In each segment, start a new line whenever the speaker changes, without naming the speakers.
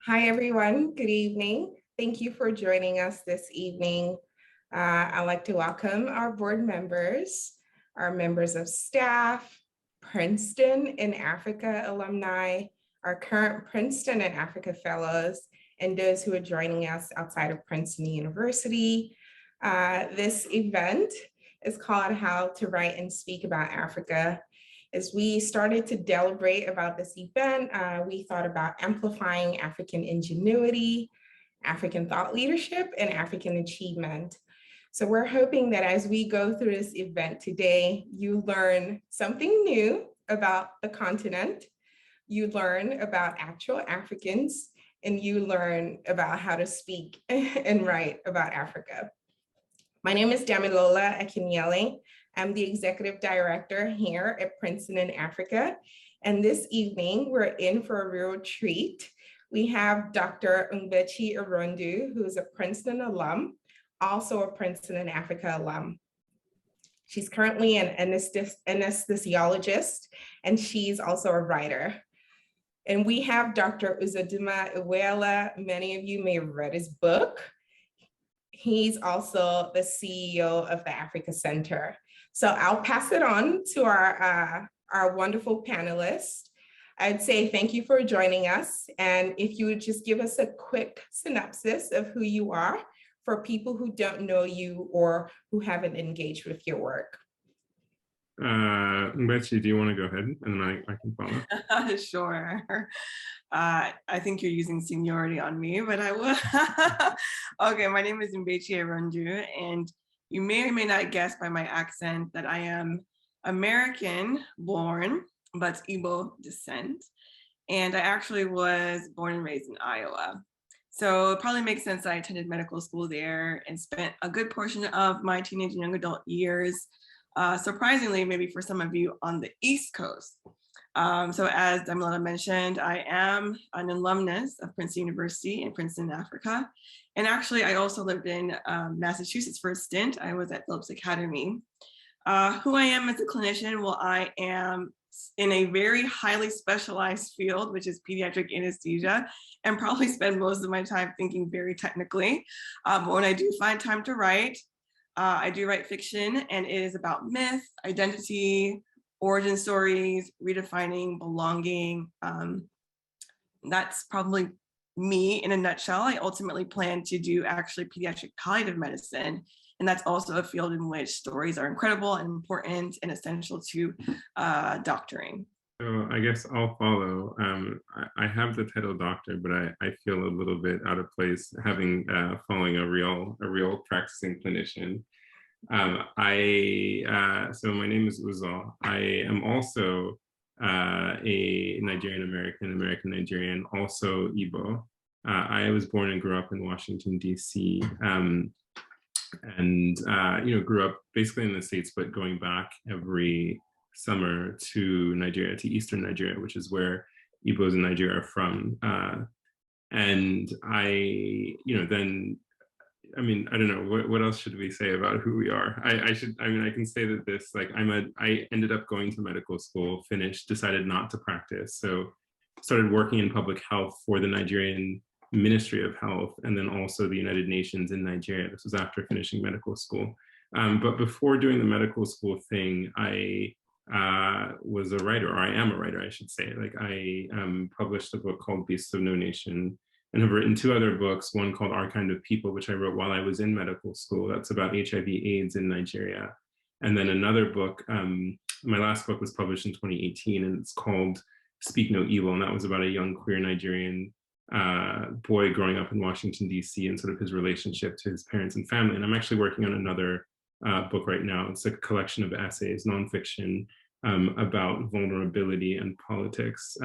Hi, everyone. Good evening. Thank you for joining us this evening. I'd like to welcome our board members, our members of staff, Princeton and Africa alumni, our current Princeton and Africa fellows, and those who are joining us outside of Princeton University. This event is called How to Write and Speak About Africa. As we started to deliberate about this event, we thought about amplifying African ingenuity, African thought leadership, and African achievement. So we're hoping that as we go through this event today, you learn something new about the continent, you learn about actual Africans, and you learn about how to speak and write about Africa. My name is Damilola Akinyele. I'm the executive director here at Princeton in Africa. And this evening, we're in for a real treat. We have Dr. Mgbechi Erondu, who's a Princeton alum, also a Princeton in Africa alum. She's currently an anesthesiologist, and she's also a writer. And we have Dr. Uzodimma Iweala. Many of you may have read his book. He's also the CEO of the Africa Center. So I'll pass it on to our wonderful panelists. I'd say thank you for joining us. And if you would just give us a quick synopsis of who you are for people who don't know you or who haven't engaged with your work.
Mgbechi, do you want to go ahead and then I can follow?
Sure. I think you're using seniority on me, but I will. Okay, my name is Mgbechi Erondu, and you may or may not guess by my accent that I am American born, but Igbo descent. And I actually was born and raised in Iowa. So it probably makes sense that I attended medical school there and spent a good portion of my teenage and young adult years, surprisingly, maybe for some of you, on the East Coast. So as Damilola mentioned, I am an alumnus of Princeton University in Princeton, Africa. And actually, I also lived in Massachusetts for a stint. I was at Phillips Academy. Who I am as a clinician, well, I am in a very highly specialized field, which is pediatric anesthesia, and probably spend most of my time thinking very technically. But when I do find time to write, I do write fiction, and it is about myth, identity, origin stories, redefining belonging. That's probably me in a nutshell. I ultimately plan to do actually pediatric palliative medicine. And that's also a field in which stories are incredible and important and essential to doctoring.
So I guess I'll follow. I have the title doctor, but I feel a little bit out of place having following a real practicing clinician. So my name is Uzal. I am also a Nigerian Nigerian, also Igbo. I was born and grew up in Washington, D.C. And grew up basically in the States, but going back every summer to Nigeria, to Eastern Nigeria, which is where Igbos in Nigeria are from. And I don't know, what else should we say about who we are? I can say that this, I ended up going to medical school, finished, decided not to practice. So started working in public health for the Nigerian Ministry of Health, and then also the United Nations in Nigeria. This was after finishing medical school. But before doing the medical school thing, I was a writer, or I am a writer, I should say. I published a book called Beasts of No Nation, and have written two other books, one called Our Kind of People, which I wrote while I was in medical school. That's about HIV/AIDS in Nigeria. And then another book, my last book was published in 2018, and it's called Speak No Evil, and that was about a young queer Nigerian boy growing up in Washington, D.C., and sort of his relationship to his parents and family. And I'm actually working on another book right now. It's a collection of essays, nonfiction, about vulnerability and politics,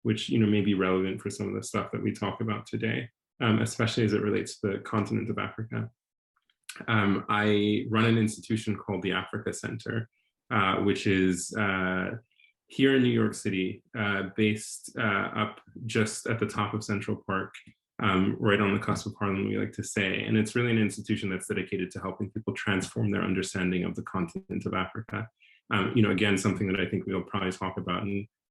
which may be relevant for some of the stuff that we talk about today, especially as it relates to the continent of Africa. I run an institution called the Africa Center, which is here in New York City, based up just at the top of Central Park, right on the cusp of Harlem, we like to say. And it's really an institution that's dedicated to helping people transform their understanding of the continent of Africa. Again, something that I think we'll probably talk about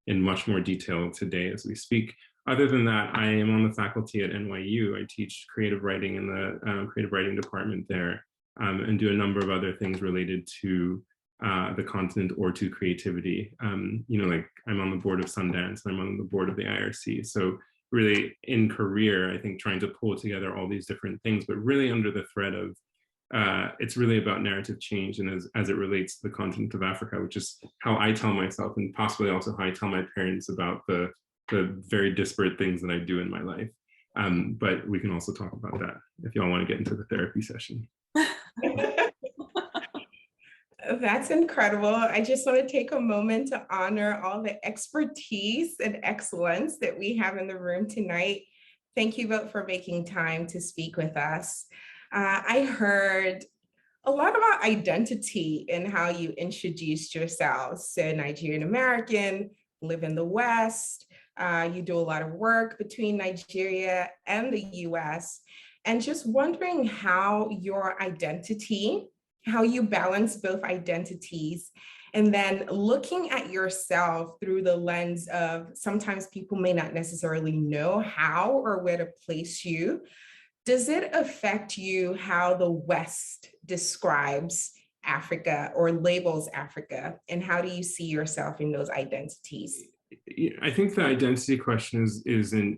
in much more detail today as we speak. other than that, I am on the faculty at NYU. I teach creative writing in the creative writing department there, and do a number of other things related to the continent or to creativity. Like I'm on the board of Sundance, and I'm on the board of the IRC. So really in career, I think trying to pull together all these different things, but really under the thread of it's really about narrative change, and as it relates to the continent of Africa, which is how I tell myself, and possibly also how I tell my parents about the very disparate things that I do in my life. But we can also talk about that if y'all want to get into the therapy session.
That's incredible. I just want to take a moment to honor all the expertise and excellence that we have in the room tonight. Thank you both for making time to speak with us. I heard a lot about identity and how you introduced yourselves. So Nigerian American, live in the West. You do a lot of work between Nigeria and the US. And just wondering how your identity, how you balance both identities, and then looking at yourself through the lens of sometimes people may not necessarily know how or where to place you. Does it affect you how the West describes Africa or labels Africa? And how do you see yourself in those identities?
I think the identity question is a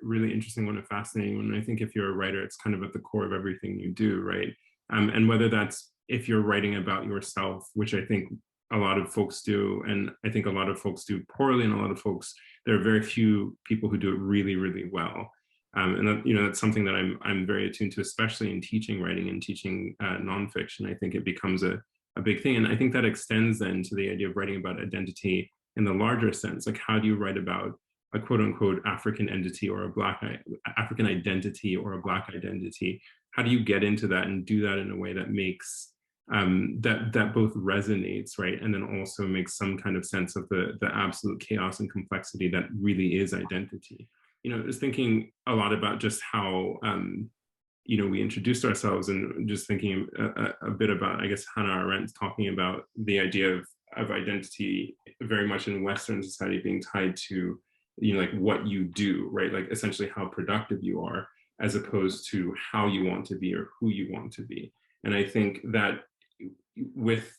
really interesting one, a fascinating one. I think if you're a writer, it's kind of at the core of everything you do, right? And whether that's if you're writing about yourself, which I think a lot of folks do, and I think a lot of folks do poorly, and a lot of folks, there are very few people who do it really, really well. And that, that's something that I'm very attuned to, especially in teaching writing and teaching nonfiction. I think it becomes a big thing. And I think that extends then to the idea of writing about identity in the larger sense. Like, how do you write about a quote unquote African entity or African identity or a Black identity? How do you get into that and do that in a way that makes that both resonates, right? And then also makes some kind of sense of the absolute chaos and complexity that really is identity. I was thinking a lot about just how, we introduced ourselves, and just thinking a bit about, I guess, Hannah Arendt talking about the idea of identity very much in Western society being tied to, like what you do, right? Like essentially how productive you are, as opposed to how you want to be or who you want to be. And I think that with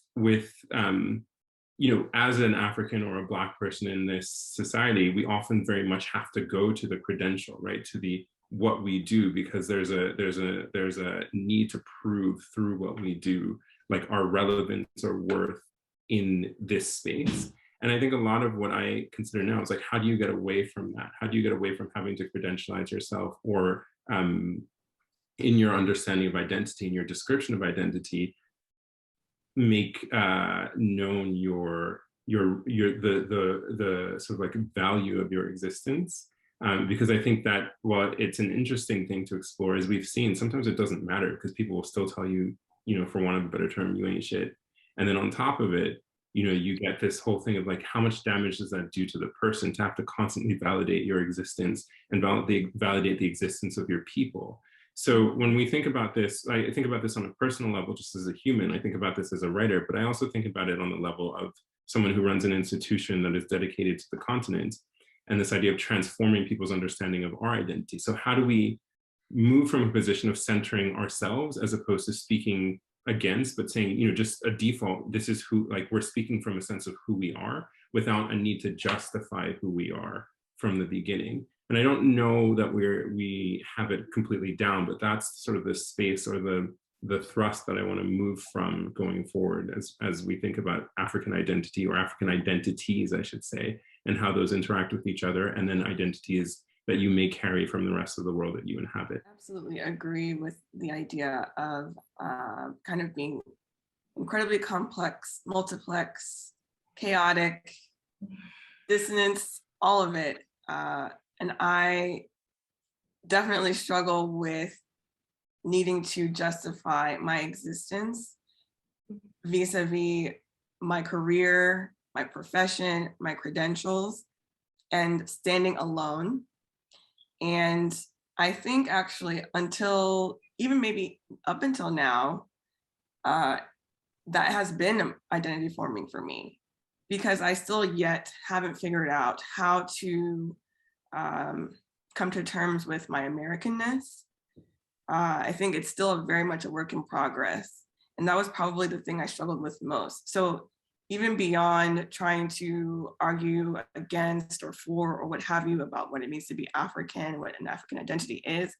as an African or a Black person in this society, we often very much have to go to the credential, right? To the what we do, because there's a need to prove through what we do, like our relevance or worth in this space. And I think a lot of what I consider now is like, how do you get away from that? How do you get away from having to credentialize yourself, or in your understanding of identity, in your description of identity, make known the sort of like value of your existence, because I think that while it's an interesting thing to explore, as we've seen, sometimes it doesn't matter because people will still tell you, for want of a better term, you ain't shit. And then on top of it, you get this whole thing of like, how much damage does that do to the person to have to constantly validate your existence and validate the existence of your people? So when we think about this, I think about this on a personal level, just as a human. I think about this as a writer, but I also think about it on the level of someone who runs an institution that is dedicated to the continent, and this idea of transforming people's understanding of our identity. So how do we move from a position of centering ourselves as opposed to speaking against, but saying, just a default, this is who, like, we're speaking from a sense of who we are without a need to justify who we are from the beginning. And I don't know that we have it completely down, but that's sort of the space or the thrust that I want to move from going forward as we think about African identity, or African identities, I should say, and how those interact with each other, and then identities that you may carry from the rest of the world that you inhabit.
Absolutely agree with the idea of kind of being incredibly complex, multiplex, chaotic, dissonance, all of it. And I definitely struggle with needing to justify my existence vis-a-vis my career, my profession, my credentials, and standing alone. And I think actually even maybe up until now, that has been identity forming for me, because I still yet haven't figured out how to come to terms with my Americanness. I think it's still very much a work in progress. And that was probably the thing I struggled with most. So even beyond trying to argue against or for or what have you about what it means to be African, what an African identity is,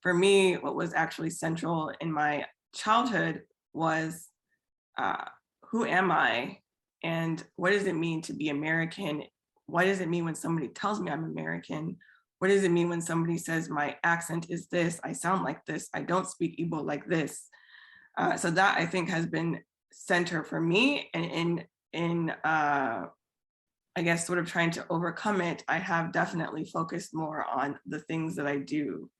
for me, what was actually central in my childhood was who am I and what does it mean to be American? What does it mean when somebody tells me I'm American? What does it mean when somebody says my accent is this, I sound like this, I don't speak Igbo like this? So that I think has been center for me, and in I guess sort of trying to overcome it, I have definitely focused more on the things that I do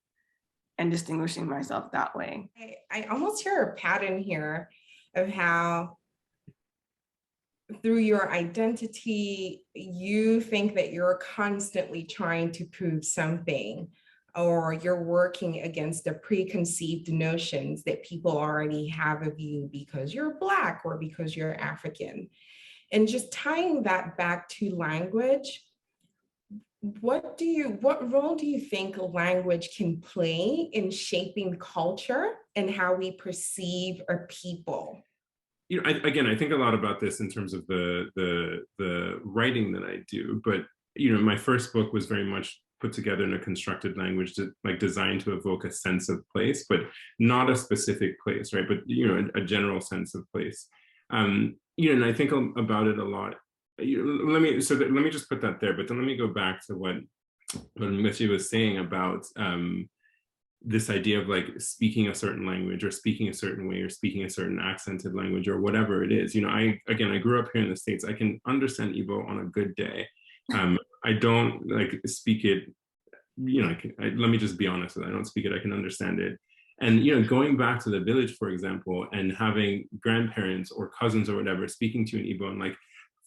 and distinguishing myself that way.
I almost hear a pattern here of how through your identity, you think that you're constantly trying to prove something, or you're working against the preconceived notions that people already have of you because you're Black or because you're African. And just tying that back to language, what role do you think language can play in shaping culture and how we perceive our people?
You know, I think a lot about this in terms of the writing that I do, but you know, my first book was very much put together in a constructed language that like designed to evoke a sense of place, but not a specific place, right? But you know, a general sense of place. You know, and I think about it a lot. Let me just put that there, but then let me go back to what Mgbechi was saying about this idea of like speaking a certain language or speaking a certain way or speaking a certain accented language or whatever it is. You know, I grew up here in the States. I can understand Igbo on a good day. I don't like speak it, you know, let me just be honest with it. I don't speak it, I can understand it. And, you know, going back to the village, for example, and having grandparents or cousins or whatever speaking to you in Igbo and like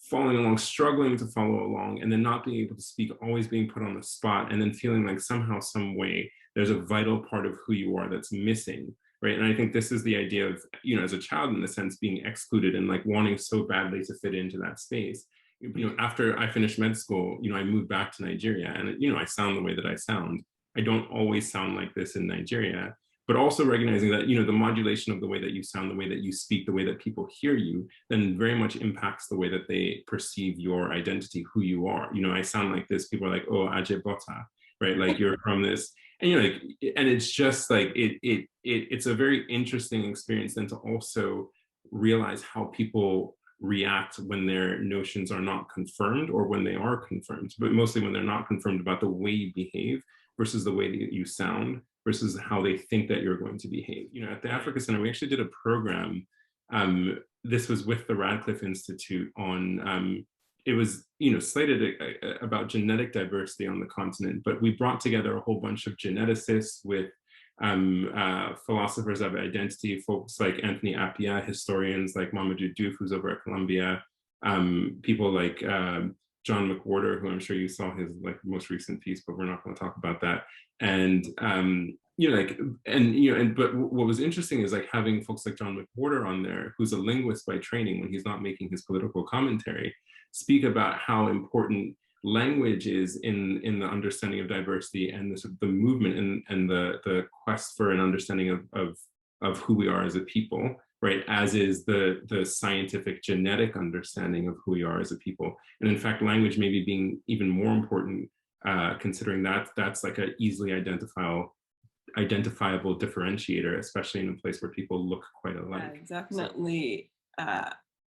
following along, struggling to follow along, and then not being able to speak, always being put on the spot, and then feeling like somehow, some way, there's a vital part of who you are that's missing, right? And I think this is the idea of, you know, as a child, in a sense, being excluded and like wanting so badly to fit into that space. You know, after I finished med school, you know, I moved back to Nigeria, and, you know, I sound the way that I sound. I don't always sound like this in Nigeria, but also recognizing that, you know, the modulation of the way that you sound, the way that you speak, the way that people hear you, then very much impacts the way that they perceive your identity, who you are. You know, I sound like this, people are like, oh, Aje Bota, right? Like you're from this, and you know, like, and it's just like, it's a very interesting experience then to also realize how people react when their notions are not confirmed or when they are confirmed, but mostly when they're not confirmed about the way you behave versus the way that you sound versus how they think that you're going to behave. You know, at the Africa Center, we actually did a program. This was with the Radcliffe Institute on, it was, you know, slated about genetic diversity on the continent, but we brought together a whole bunch of geneticists with philosophers of identity, folks like Anthony Appiah, historians like Mamadou Diouf, who's over at Columbia, people like John McWhorter, who I'm sure you saw his like most recent piece, but we're not going to talk about that. And you know, like, and you know, and but what was interesting is like having folks like John McWhorter on there, who's a linguist by training, when he's not making his political commentary, speak about how important language is in the understanding of diversity and the movement and the quest for an understanding of who we are as a people, right? As is the scientific genetic understanding of who we are as a people. And in fact, language maybe being even more important, considering that that's like an easily identifiable differentiator, especially in a place where people look quite alike.
Yeah, definitely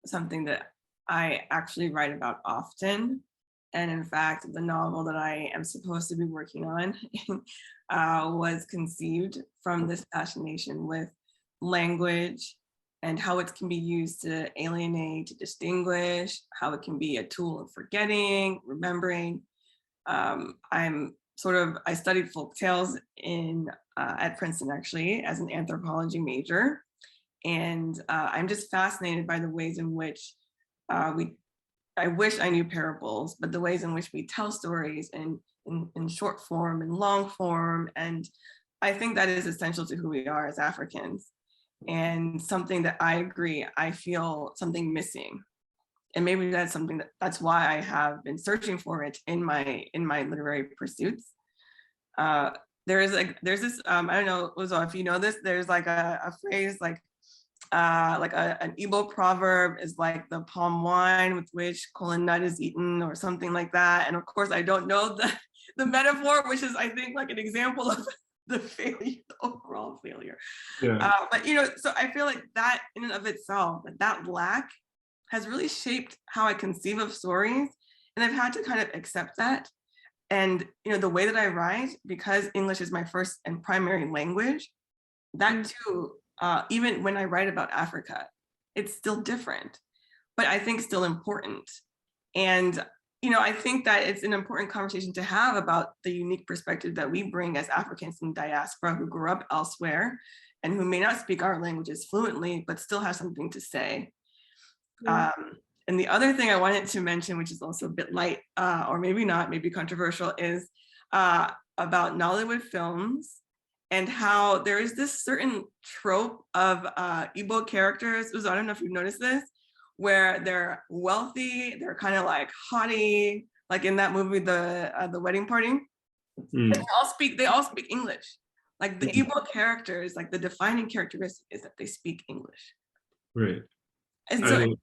something that I actually write about often. And in fact, the novel that I am supposed to be working on was conceived from this fascination with language and how it can be used to alienate, to distinguish, how it can be a tool of forgetting, remembering. I studied folk tales at Princeton, actually, as an anthropology major. And I'm just fascinated by the ways in which I wish I knew parables, but the ways in which we tell stories in short form and long form. And I think that is essential to who we are as Africans. And something that I agree, I feel something missing And maybe that's something that's why I have been searching for it in my literary pursuits. There's this, I don't know, Uzo, if you know this, there's like a phrase like an Igbo proverb is like the palm wine with which colon nut is eaten or something like that. And of course, I don't know the metaphor, which is, I think, like an example of the failure, the overall failure.
Yeah.
But, you know, so I feel like that in and of itself, that lack has really shaped how I conceive of stories. And I've had to kind of accept that. And, you know, the way that I write, because English is my first and primary language, that too, even when I write about Africa, it's still different, but I think still important. And, you know, I think that it's an important conversation to have about the unique perspective that we bring as Africans in diaspora who grew up elsewhere and who may not speak our languages fluently, but still have something to say. And the other thing I wanted to mention, which is also a bit light, or maybe not, maybe controversial, is about Nollywood films and how there is this certain trope of Igbo characters. Uzo, I don't know if you've noticed this, where they're wealthy, they're kind of like haughty, like in that movie, the Wedding Party. They all speak English. Like the Igbo characters, like the defining characteristic is that they speak English.
Right.
And so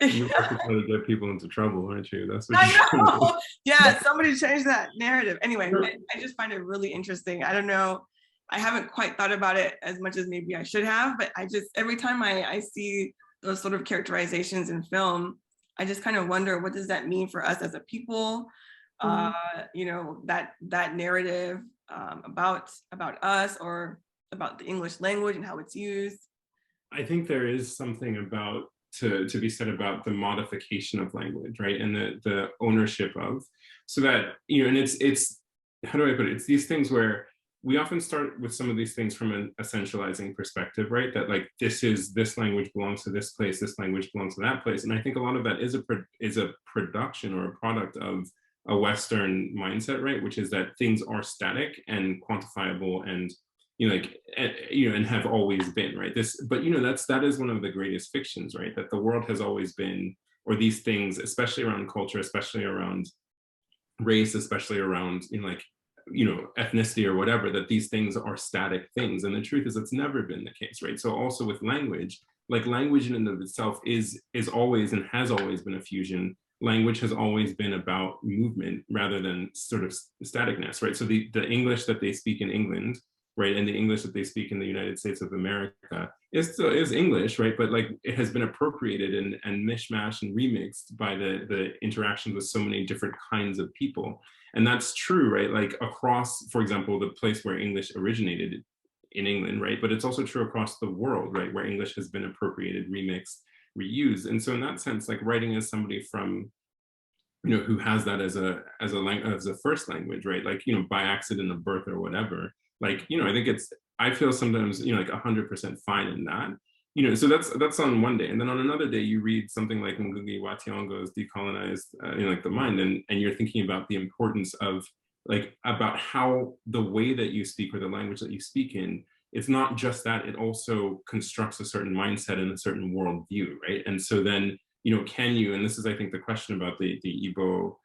you're trying to get people into trouble, aren't you? That's what
I know. Yeah, somebody changed that narrative. Anyway, I just find it really interesting. I don't know. I haven't quite thought about it as much as maybe I should have, but I just, every time I see those sort of characterizations in film, I just kind of wonder, what does that mean for us as a people? You know, that narrative about us or about the English language and how it's used.
I think there is something about to be said about the modification of language, right? And the ownership of, so that, you know, and it's, how do I put it? It's these things where we often start with some of these things from an essentializing perspective, right? That like, this language belongs to this place, this language belongs to that place. And I think a lot of that is a production or a product of a Western mindset, right? Which is that things are static and quantifiable and, you know, like, you know, and have always been, right? But you know, that is one of the greatest fictions, right? That the world has always been, or these things, especially around culture, especially around race, especially around, you know, like, you know, ethnicity or whatever, that these things are static things. And the truth is it's never been the case, right? So also with language, like language in and of itself is always and has always been a fusion. Language has always been about movement rather than sort of staticness, right? So the English that they speak in England, right, and the English that they speak in the United States of America is English, right? But like, it has been appropriated and mishmashed and remixed by the interactions with so many different kinds of people. And that's true, right? Like across, for example, the place where English originated in England, right? But it's also true across the world, right? Where English has been appropriated, remixed, reused. And so in that sense, like writing as somebody from, you know, who has that as a first language, right? Like, you know, by accident of birth or whatever, like, you know, I think I feel sometimes, you know, like 100% fine in that, you know, so that's on one day. And then on another day, you read something like Ngugi wa Thiong'o's Decolonized, you know, like the Mind, and you're thinking about the importance of, like, about how the way that you speak or the language that you speak in, it's not just that, it also constructs a certain mindset and a certain worldview, right? And so then, you know, can you, and this is, I think, the question about the Igbo,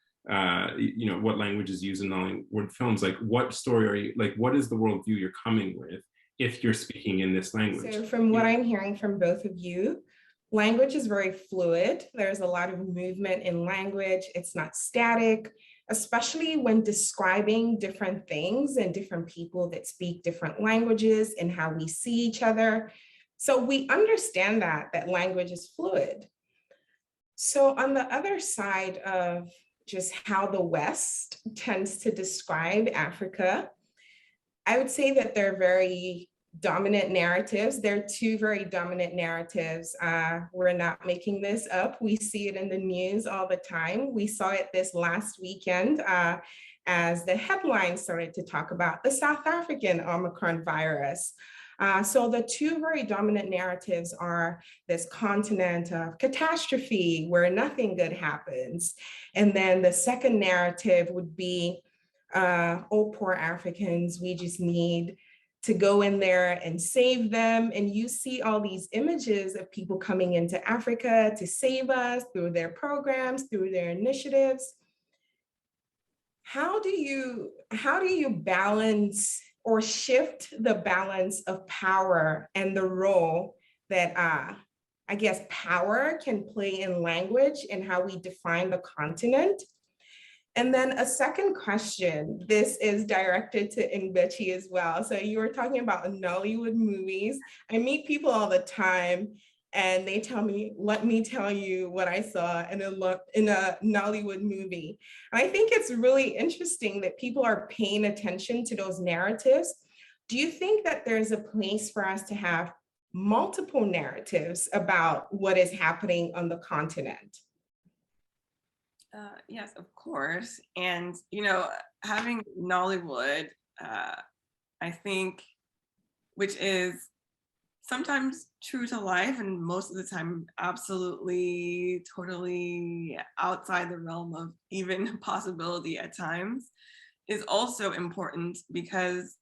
you know, what language is used in Nollywood films, like what story are you, like, what is the worldview you're coming with if you're speaking in this language?
So from what I'm hearing from both of you, language is very fluid. There's a lot of movement in language. It's not static, especially when describing different things and different people that speak different languages and how we see each other. So we understand that language is fluid. So on the other side of just how the West tends to describe Africa, I would say that they're very dominant narratives. There are two very dominant narratives. We're not making this up. We see it in the news all the time. We saw it this last weekend as the headlines started to talk about the South African Omicron virus. So the two very dominant narratives are this continent of catastrophe where nothing good happens. And then the second narrative would be, oh, poor Africans, we just need to go in there and save them. And you see all these images of people coming into Africa to save us through their programs, through their initiatives. How do you balance or shift the balance of power and the role that I guess power can play in language and how we define the continent? And then a second question, this is directed to Mgbechi as well. So you were talking about Nollywood movies. I meet people all the time and they tell me, let me tell you what I saw in a Nollywood movie. And I think it's really interesting that people are paying attention to those narratives. Do you think that there's a place for us to have multiple narratives about what is happening on the continent?
Yes, of course. And, you know, having Nollywood, I think, which is sometimes true to life and most of the time absolutely, totally outside the realm of even possibility at times, is also important because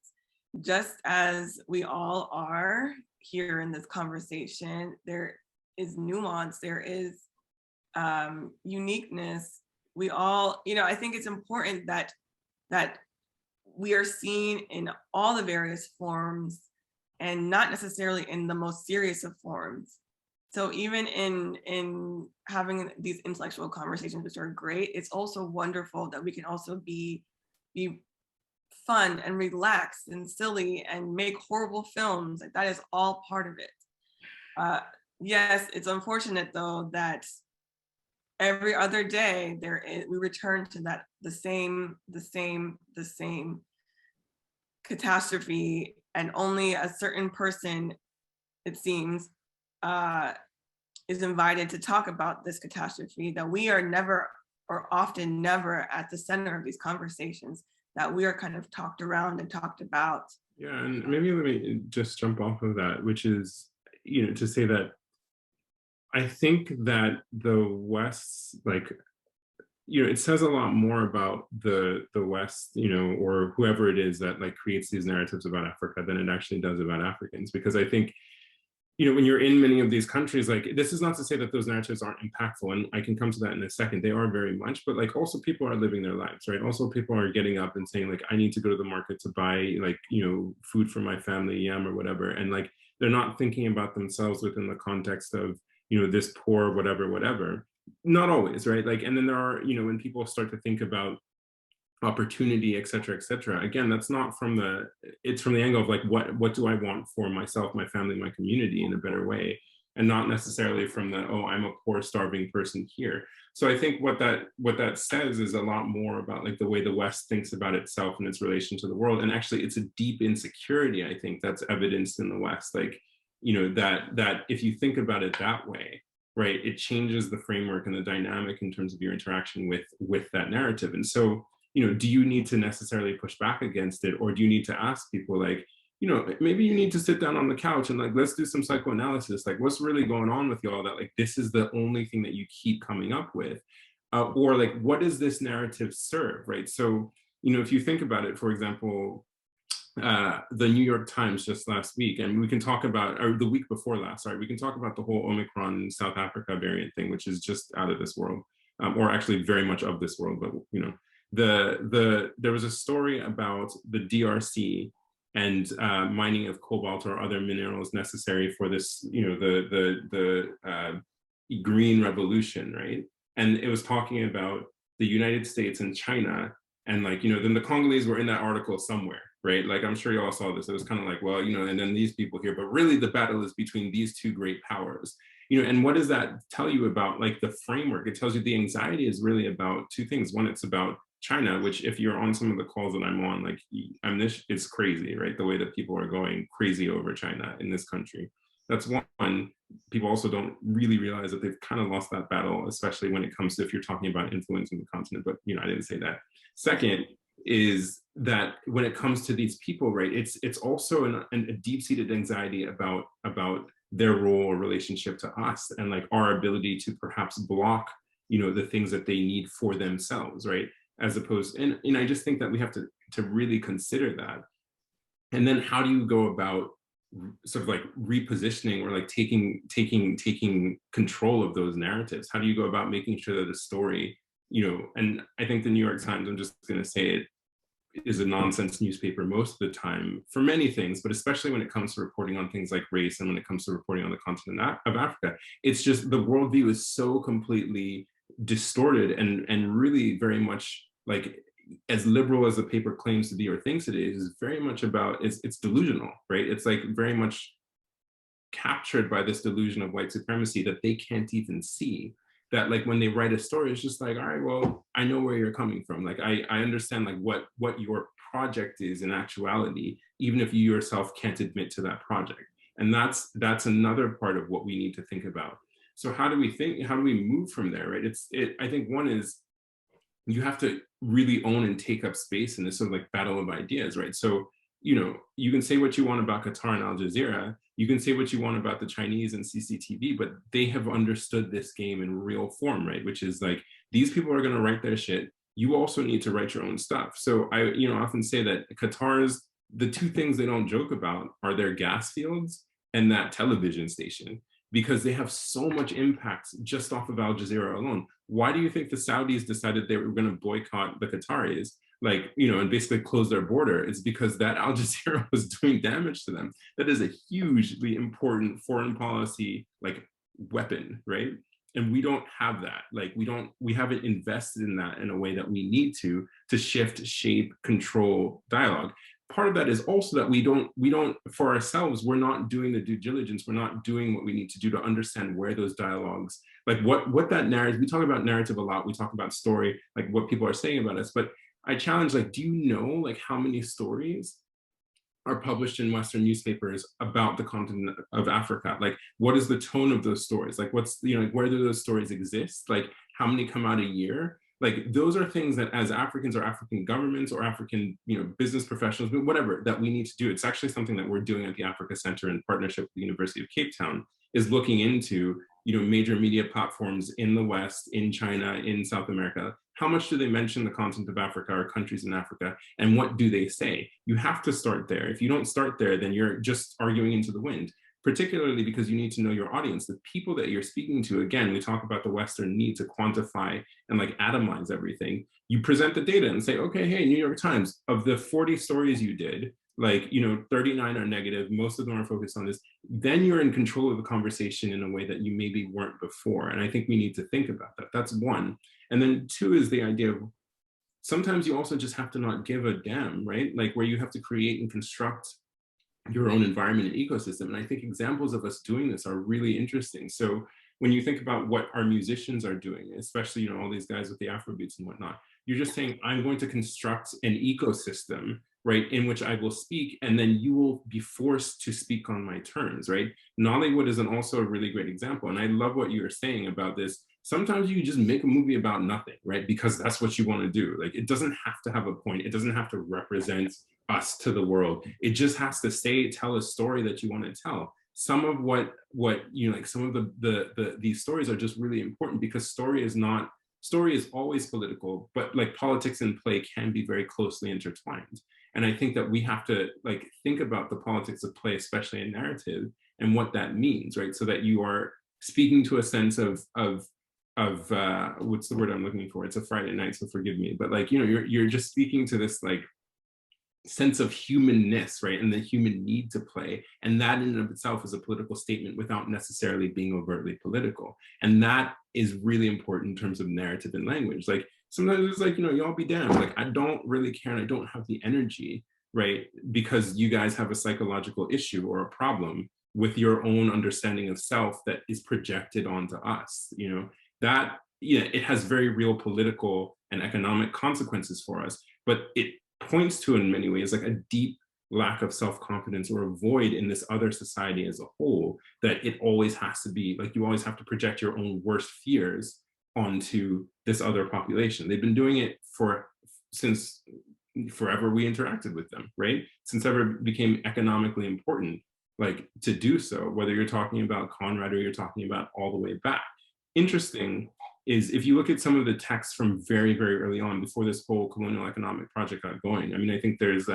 just as we all are here in this conversation, there is nuance, there is uniqueness. We all, you know, I think it's important that we are seen in all the various forms and not necessarily in the most serious of forms. So even in having these intellectual conversations, which are great, it's also wonderful that we can also be fun and relaxed and silly and make horrible films. Like that is all part of it. Yes, it's unfortunate though that every other day we return to that the same catastrophe, and only a certain person, it seems, is invited to talk about this catastrophe, that we are never, or often never, at the center of these conversations, that we are kind of talked around and talked about.
Yeah, and maybe let me just jump off of that, which is, you know, to say that I think that the West, like, you know, it says a lot more about the West, you know, or whoever it is that like creates these narratives about Africa than it actually does about Africans. Because I think, you know, when you're in many of these countries, like, this is not to say that those narratives aren't impactful, and I can come to that in a second. They are very much, but like also people are living their lives, right? Also people are getting up and saying like, I need to go to the market to buy like, you know, food for my family, yam or whatever. And like, they're not thinking about themselves within the context of, you know, this poor, whatever. Not always, right? Like, and then there are, you know, when people start to think about opportunity, et cetera, again, that's not from it's from the angle of like, what do I want for myself, my family, my community in a better way, and not necessarily from the, oh, I'm a poor, starving person here. So I think what that says is a lot more about like the way the West thinks about itself and its relation to the world. And actually it's a deep insecurity, I think, that's evidenced in the West. Like, you know, that if you think about it that way, right, it changes the framework and the dynamic in terms of your interaction with that narrative. And so, you know, do you need to necessarily push back against it, or do you need to ask people like, you know, maybe you need to sit down on the couch and like, let's do some psychoanalysis, like what's really going on with y'all that like this is the only thing that you keep coming up with, or like what does this narrative serve, right? So, you know, if you think about it, for example, the New York Times just last week, and we can talk about, or the week before last, sorry, we can talk about the whole Omicron South Africa variant thing, which is just out of this world, or actually very much of this world. But you know, there was a story about the DRC and mining of cobalt or other minerals necessary for this, you know, the green revolution, right? And it was talking about the United States and China, and like, you know, then the Congolese were in that article somewhere, right? Like, I'm sure you all saw this. It was kind of like, well, you know, and then these people here, but really the battle is between these two great powers, you know. And what does that tell you about like the framework? It tells you the anxiety is really about two things. One, it's about China, which if you're on some of the calls that I'm on, like, it's crazy, right? The way that people are going crazy over China in this country. That's one. People also don't really realize that they've kind of lost that battle, especially when it comes to if you're talking about influencing the continent, but you know, I didn't say that. Second is that when it comes to these people, right, it's also a deep-seated anxiety about their role or relationship to us, and like our ability to perhaps block, you know, the things that they need for themselves, right? As opposed, and I just think that we have to really consider that. And then how do you go about sort of like repositioning or like taking control of those narratives? How do you go about making sure that a story, and I think the New York Times, I'm just going to say it, is a nonsense newspaper most of the time for many things, but especially when it comes to reporting on things like race and when it comes to reporting on the continent of Africa. It's just the worldview is so completely distorted and really very much like as liberal as the paper claims to be or thinks it is very much about, it's delusional, right? It's like very much captured by this delusion of white supremacy that they can't even see. That like when they write a story, it's just like, all right, well, I know where you're coming from. Like I understand like what your project is in actuality, even if you yourself can't admit to that project. And that's another part of what we need to think about. So how do we move from there, right? I think one is you have to really own and take up space in this sort of like battle of ideas, right? So, you can say what you want about Qatar and Al Jazeera, you can say what you want about the Chinese and CCTV, but they have understood this game in real form, right? Which is like, these people are going to write their shit. You also need to write your own stuff. So I, often say that Qatar's, the two things they don't joke about are their gas fields and that television station, because they have so much impact just off of Al Jazeera alone. Why do you think the Saudis decided they were going to boycott the Qataris, and basically close their border? It's because that Al Jazeera was doing damage to them. That is a hugely important foreign policy, weapon, right? And we don't have that. We haven't invested in that in a way that we need to shift, shape, control dialogue. Part of that is also that we don't for ourselves, we're not doing the due diligence, we're not doing what we need to do to understand where those dialogues, what that narrative, we talk about narrative a lot, we talk about story, like what people are saying about us, but I challenge, do you know how many stories are published in Western newspapers about the continent of Africa? What is the tone of those stories? What's, where do those stories exist? How many come out a year? Those are things that as Africans or African governments or African, business professionals, but whatever, that we need to do. It's actually something that we're doing at the Africa Center in partnership with the University of Cape Town, is looking into, major media platforms in the West, in China, in South America. How much do they mention the continent of Africa or countries in Africa? And what do they say? You have to start there. If you don't start there, then you're just arguing into the wind, particularly because you need to know your audience, the people that you're speaking to. Again, we talk about the Western need to quantify and atomize everything. You present the data and say, okay, hey, New York Times, of the 40 stories you did, 39 are negative, most of them are focused on this, then you're in control of the conversation in a way that you maybe weren't before. And I think we need to think about that. That's one. And then two is the idea of sometimes you also just have to not give a damn, right? Where you have to create and construct your own environment and ecosystem. And I think examples of us doing this are really interesting. So when you think about what our musicians are doing, especially, all these guys with the Afrobeats and whatnot, you're just saying, I'm going to construct an ecosystem, right, in which I will speak, and then you will be forced to speak on my terms, right? Nollywood is also a really great example. And I love what you were saying about this. Sometimes you just make a movie about nothing, right? Because that's what you want to do. It doesn't have to have a point. It doesn't have to represent us to the world. It just has to tell a story that you want to tell. Some of some of these stories are just really important because story is always political, but politics and play can be very closely intertwined. And I think that we have to think about the politics of play, especially in narrative, and what that means, right? So that you are speaking to a sense of what's the word I'm looking for? It's a Friday night, so forgive me. But you're just speaking to this sense of humanness, right? And the human need to play. And that in and of itself is a political statement without necessarily being overtly political. And that is really important in terms of narrative and language. Sometimes it's y'all be damned. I don't really care and I don't have the energy, right? Because you guys have a psychological issue or a problem with your own understanding of self that is projected onto us, that, it has very real political and economic consequences for us, but it points to in many ways a deep lack of self-confidence or a void in this other society as a whole, that it always has to be you always have to project your own worst fears onto this other population. They've been doing it since forever we interacted with them, right? Since ever it became economically important, to do so, whether you're talking about Conrad or you're talking about all the way back. Interesting is if you look at some of the texts from very, very early on, before this whole colonial economic project got going. I mean, I think there's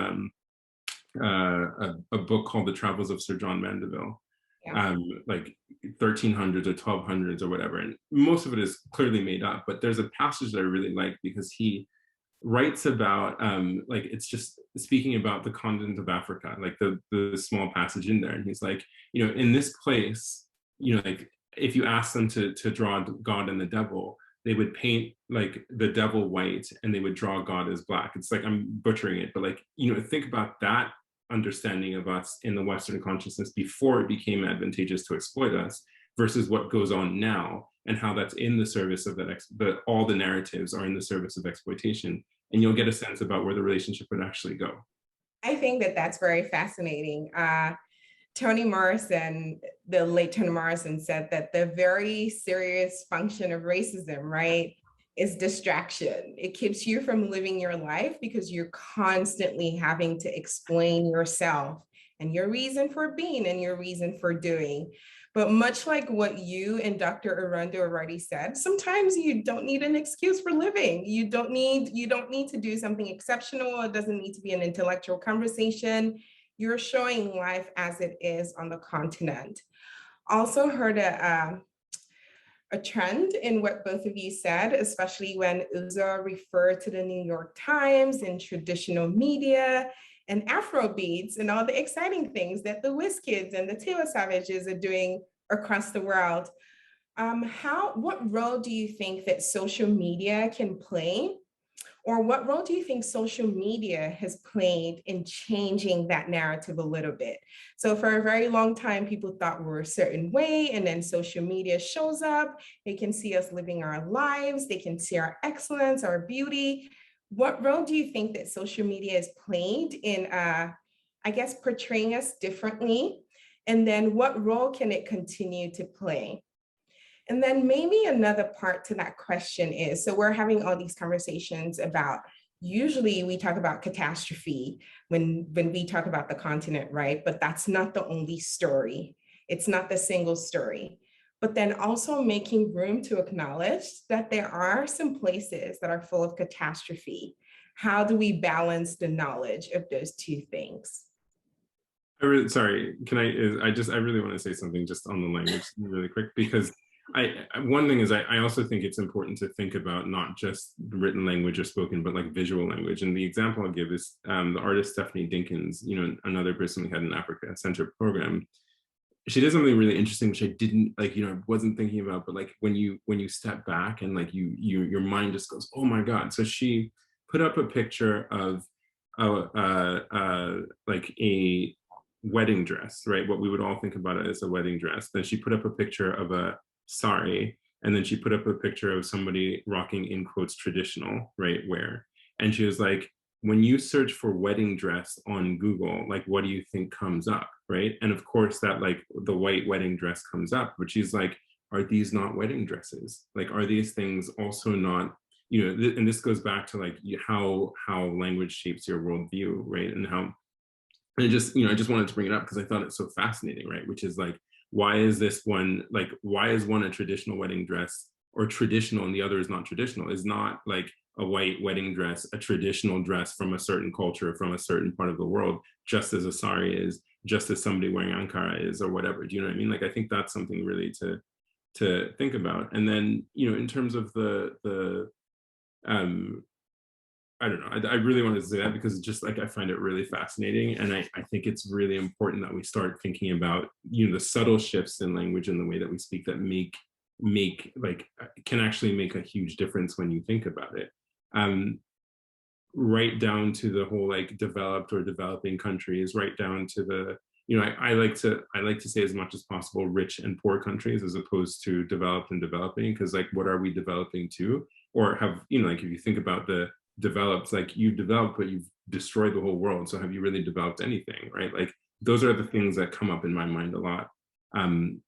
a book called The Travels of Sir John Mandeville,
Yeah.
like 1300s or 1200s or whatever. And most of it is clearly made up, but there's a passage that I really like because he writes about, like, it's just speaking about the continent of Africa, like the small passage in there. And he's like, you know, in this place, you know, like if you ask them to draw God and the devil, they would paint like the devil white and they would draw God as black. It's like, I'm butchering it, but like, you know, think about that understanding of us in the Western consciousness before it became advantageous to exploit us versus what goes on now and how that's in the service of that, but all the narratives are in the service of exploitation. And you'll get a sense about where the relationship would actually go.
I think that that's very fascinating. Toni Morrison, the late Toni Morrison, said that the very serious function of racism, right, is distraction. It keeps you from living your life because you're constantly having to explain yourself and your reason for being and your reason for doing. But much like what you and Dr. Erondu already said, sometimes you don't need an excuse for living. You don't need to do something exceptional. It doesn't need to be an intellectual conversation. You're showing life as it is on the continent. Also heard a trend in what both of you said, especially when Uzo referred to the New York Times and traditional media and Afro beats and all the exciting things that the Whiz Kids and the Taylor Savages are doing across the world. What role do you think that social media can play? Or what role do you think social media has played in changing that narrative a little bit? So for a very long time, people thought we're a certain way, and then social media shows up. They can see us living our lives. They can see our excellence, our beauty. What role do you think that social media has played in, I guess, portraying us differently? And then what role can it continue to play? And then maybe another part to that question is, so we're having all these conversations about, usually we talk about catastrophe when we talk about the continent, right? But that's not the only story. It's not the single story. But then also making room to acknowledge that there are some places that are full of catastrophe. How do we balance the knowledge of those two things?
Sorry, I really want to say something just on the language really quick, because one thing is I also think it's important to think about not just written language or spoken, but like visual language. And the example I'll give is the artist Stephanie Dinkins, you know, another person we had in Africa Center program. She did something really interesting, which I didn't like, you know, wasn't thinking about, but like when you step back and like your mind just goes, oh my God. So she put up a picture of like a wedding dress, right? What we would all think about it as a wedding dress. Then she put up a picture of a sari, and then she put up a picture of somebody rocking, in quotes, traditional, right, wear. And she was like, when you search for wedding dress on Google, like, what do you think comes up, right? And of course that like the white wedding dress comes up, but she's like, are these not wedding dresses? Like, are these things also not, you know, and this goes back to like how language shapes your worldview, right? And how, and it just, you know, I just wanted to bring it up because I thought it's so fascinating, right? Which is like, why is one a traditional wedding dress or traditional and the other is not traditional? Is not like a white wedding dress a traditional dress from a certain culture, from a certain part of the world, just as a sari is, just as somebody wearing Ankara is, or whatever. Do you know what I mean? Like, I think that's something really to think about. And then, you know, in terms of the I don't know, I really wanted to say that because just like I find it really fascinating. And I think it's really important that we start thinking about, you know, the subtle shifts in language and the way that we speak that make like can actually make a huge difference when you think about it. Right down to the whole like developed or developing countries, right down to the, you know, I like to say as much as possible rich and poor countries as opposed to developed and developing, because like what are we developing to? Or have, you know, like if you think about the developed, like you've developed but you've destroyed the whole world, so have you really developed anything, right? Like those are the things that come up in my mind a lot when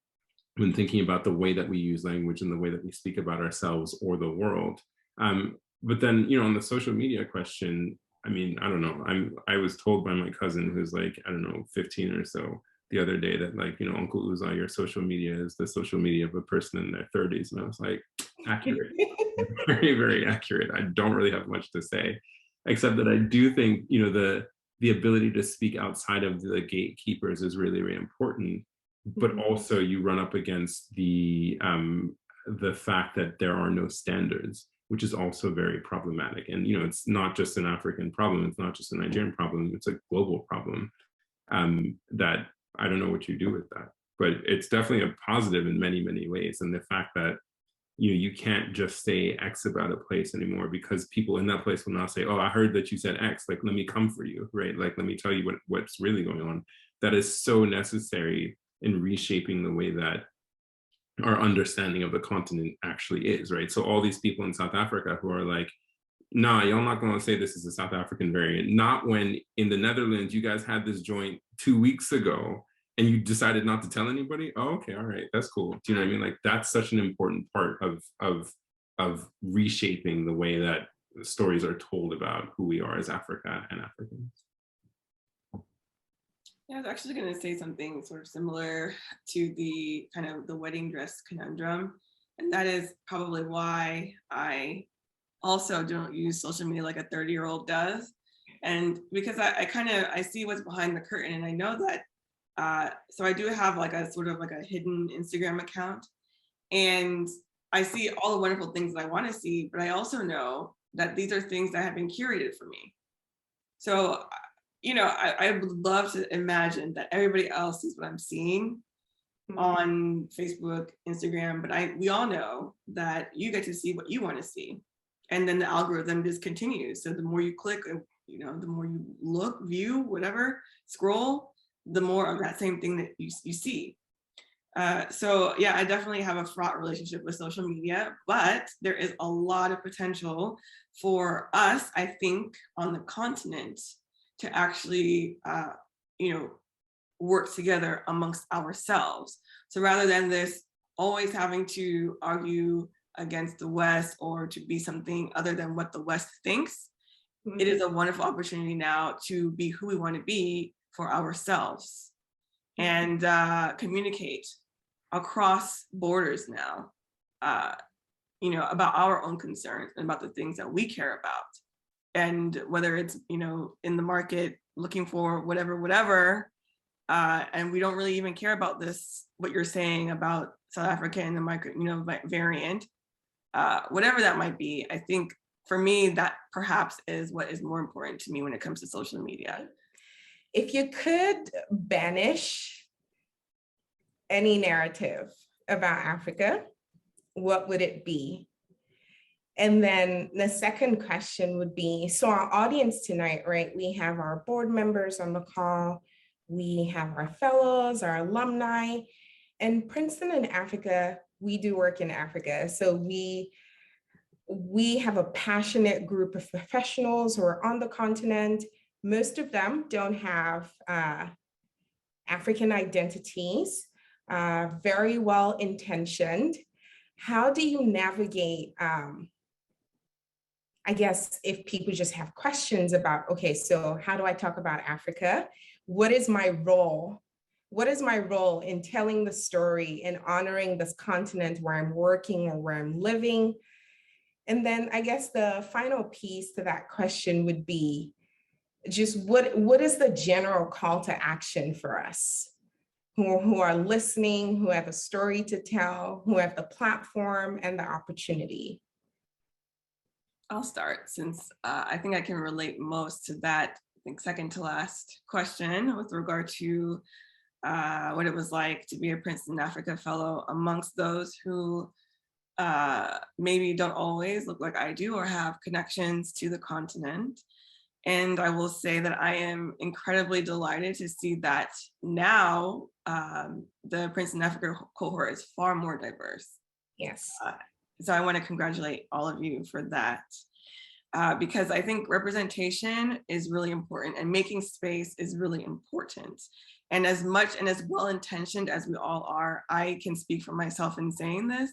thinking about the way that we use language and the way that we speak about ourselves or the world. But then, you know, on the social media question, I mean, I don't know, I was told by my cousin who's like, I don't know, 15 or so the other day that like, you know, Uncle Uza, your social media is the social media of a person in their 30s. And I was like, accurate. Very, very accurate. I don't really have much to say, except that I do think, you know, the ability to speak outside of the gatekeepers is really, really important. But also you run up against the fact that there are no standards, which is also very problematic. And, you know, it's not just an African problem, it's not just a Nigerian problem, it's a global problem that I don't know what you do with that. But it's definitely a positive in many, many ways. And the fact that, you know, you can't just say X about a place anymore, because people in that place will now say, oh, I heard that you said X, like, let me come for you, right? Like, let me tell you what's really going on. That is so necessary in reshaping the way that our understanding of the continent actually is, right? So all these people in South Africa who are like, nah, y'all not gonna say this is a South African variant. Not when in the Netherlands, you guys had this joint 2 weeks ago and you decided not to tell anybody. Oh, okay, all right, that's cool. Do you know what I mean? Like, that's such an important part of reshaping the way that stories are told about who we are as Africa and Africans.
Yeah, I was actually going to say something sort of similar to the kind of the wedding dress conundrum. And that is probably why I also don't use social media like a 30-year-old does. And because I see what's behind the curtain, and I know that, so I do have like a sort of like a hidden Instagram account, and I see all the wonderful things that I want to see, but I also know that these are things that have been curated for me. So, you know, I would love to imagine that everybody else sees what I'm seeing on Facebook, Instagram, but we all know that you get to see what you want to see. And then the algorithm just continues. So the more you click, you know, the more you look, view, whatever, scroll, the more of that same thing that you see. So yeah, I definitely have a fraught relationship with social media, but there is a lot of potential for us, I think, on the continent to actually, you know, work together amongst ourselves. So rather than this always having to argue against the West or to be something other than what the West thinks, it is a wonderful opportunity now to be who we want to be for ourselves and communicate across borders now, you know, about our own concerns and about the things that we care about. And whether it's, you know, in the market looking for whatever, and we don't really even care about this, what you're saying about South Africa and the variant, whatever that might be. I think for me, that perhaps is what is more important to me when it comes to social media.
If you could banish any narrative about Africa, what would it be? And then the second question would be, so our audience tonight, right? We have our board members on the call, we have our fellows, our alumni, and Princeton in Africa, we do work in Africa. So we have a passionate group of professionals who are on the continent. Most of them don't have African identities, very well intentioned. How do you navigate, I guess, if people just have questions about, okay, so how do I talk about Africa? What is my role? What is my role in telling the story and honoring this continent where I'm working or where I'm living? And then I guess the final piece to that question would be just what is the general call to action for us who are listening, who have a story to tell, who have the platform and the opportunity?
I'll start since I think I can relate most to that, I think second to last question with regard to what it was like to be a Princeton Africa Fellow amongst those who maybe don't always look like I do or have connections to the continent. And I will say that I am incredibly delighted to see that now the Princeton Africa cohort is far more diverse.
Yes.
So I want to congratulate all of you for that, because I think representation is really important and making space is really important. And as much and as well-intentioned as we all are, I can speak for myself in saying this,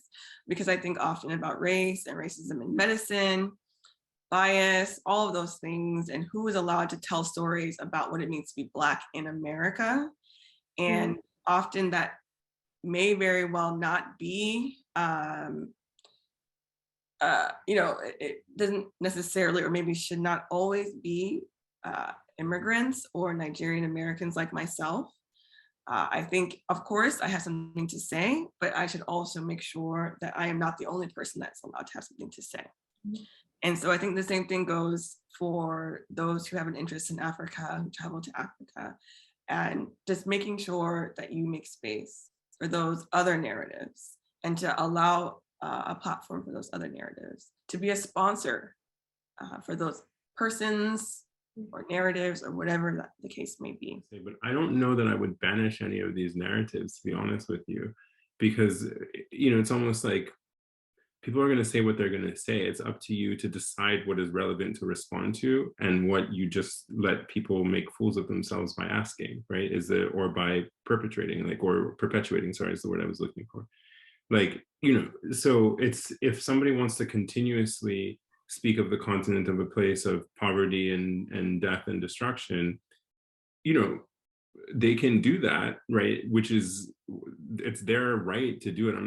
because I think often about race and racism in medicine, bias, all of those things, and who is allowed to tell stories about what it means to be Black in America. And often that may very well not be, you know, it doesn't necessarily, or maybe should not always be immigrants or Nigerian Americans like myself. I think, of course, I have something to say, but I should also make sure that I am not the only person that's allowed to have something to say. And so I think the same thing goes for those who have an interest in Africa, who travel to Africa, and just making sure that you make space for those other narratives and to allow a platform for those other narratives, to be a sponsor for those persons or narratives or whatever the case may be.
But I don't know that I would banish any of these narratives, to be honest with you, because, you know, it's almost like people are going to say what they're going to say. It's up to you to decide what is relevant to respond to and what you just let people make fools of themselves by asking, right? Or by perpetrating, like, or perpetuating, sorry, is the word I was looking for. Like, you know, so it's, if somebody wants to continuously speak of the continent of a place of poverty and death and destruction, you know, they can do that, right? Which is, it's their right to do it. I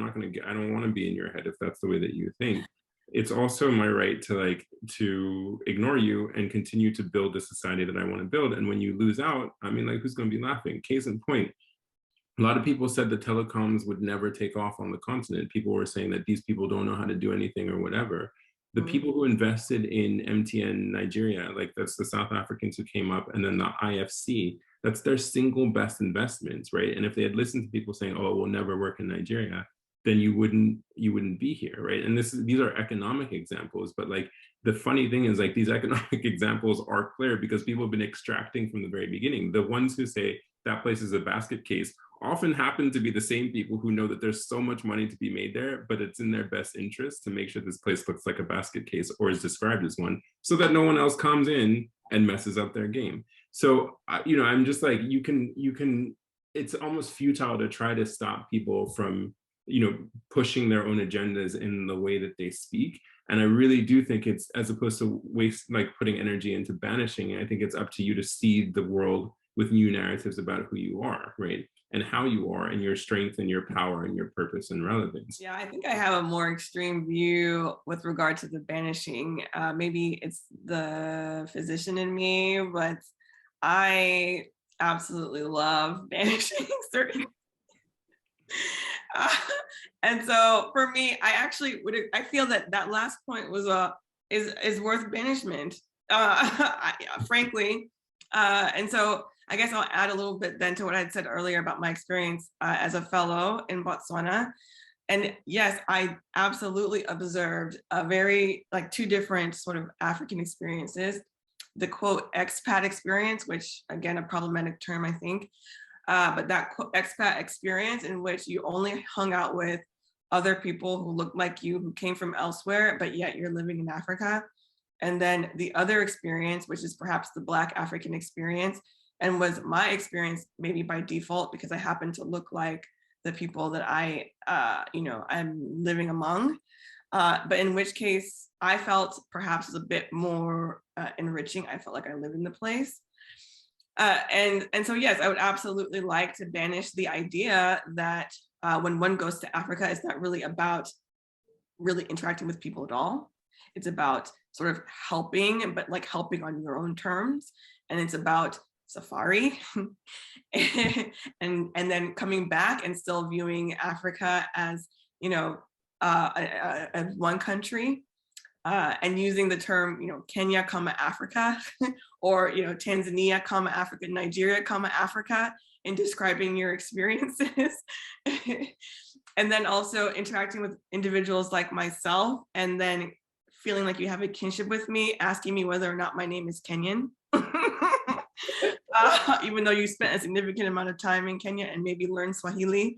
don't want to be in your head if that's the way that you think. It's also my right to ignore you and continue to build the society that I want to build. And when you lose out, I mean, like, who's going to be laughing? Case in point, a lot of people said that telecoms would never take off on the continent. People were saying that these people don't know how to do anything or whatever. The people who invested in MTN Nigeria, like, that's the South Africans who came up, and then the IFC, that's their single best investments, right? And if they had listened to people saying, oh, it will never work in Nigeria, then you wouldn't be here, right? And these are economic examples, but like, the funny thing is, like, these economic examples are clear because people have been extracting from the very beginning. The ones who say that place is a basket case often happen to be the same people who know that there's so much money to be made there, but it's in their best interest to make sure this place looks like a basket case or is described as one, so that no one else comes in and messes up their game. So, you know, I'm just like, you can, it's almost futile to try to stop people from, you know, pushing their own agendas in the way that they speak. And I really do think it's, as opposed to putting energy into banishing, I think it's up to you to seed the world with new narratives about who you are, right? And how you are, and your strength and your power and your purpose and relevance.
Yeah, I think I have a more extreme view with regard to the banishing. Maybe it's the physician in me, but I absolutely love banishing certain. And so for me, I actually I feel that that last point was is worth banishment, frankly. And so I guess I'll add a little bit then to what I had said earlier about my experience as a fellow in Botswana. And yes, I absolutely observed a very, like, two different sort of African experiences. The quote expat experience, which again, a problematic term, I think, but that expat experience in which you only hung out with other people who looked like you, who came from elsewhere, but yet you're living in Africa. And then the other experience, which is perhaps the Black African experience, and was my experience maybe by default because I happen to look like the people that I'm living among, but in which case I felt perhaps was a bit more enriching. I felt like I live in the place. And so, yes, I would absolutely like to banish the idea that when one goes to Africa, it's not really about really interacting with people at all. It's about sort of helping, but like helping on your own terms. And it's about safari and then coming back and still viewing Africa as, you know, as one country, and using the term, you know, Kenya, Africa, or, you know, Tanzania, Africa, Nigeria, Africa, in describing your experiences. And then also interacting with individuals like myself, and then feeling like you have a kinship with me, asking me whether or not my name is Kenyan. Even though you spent a significant amount of time in Kenya and maybe learned Swahili,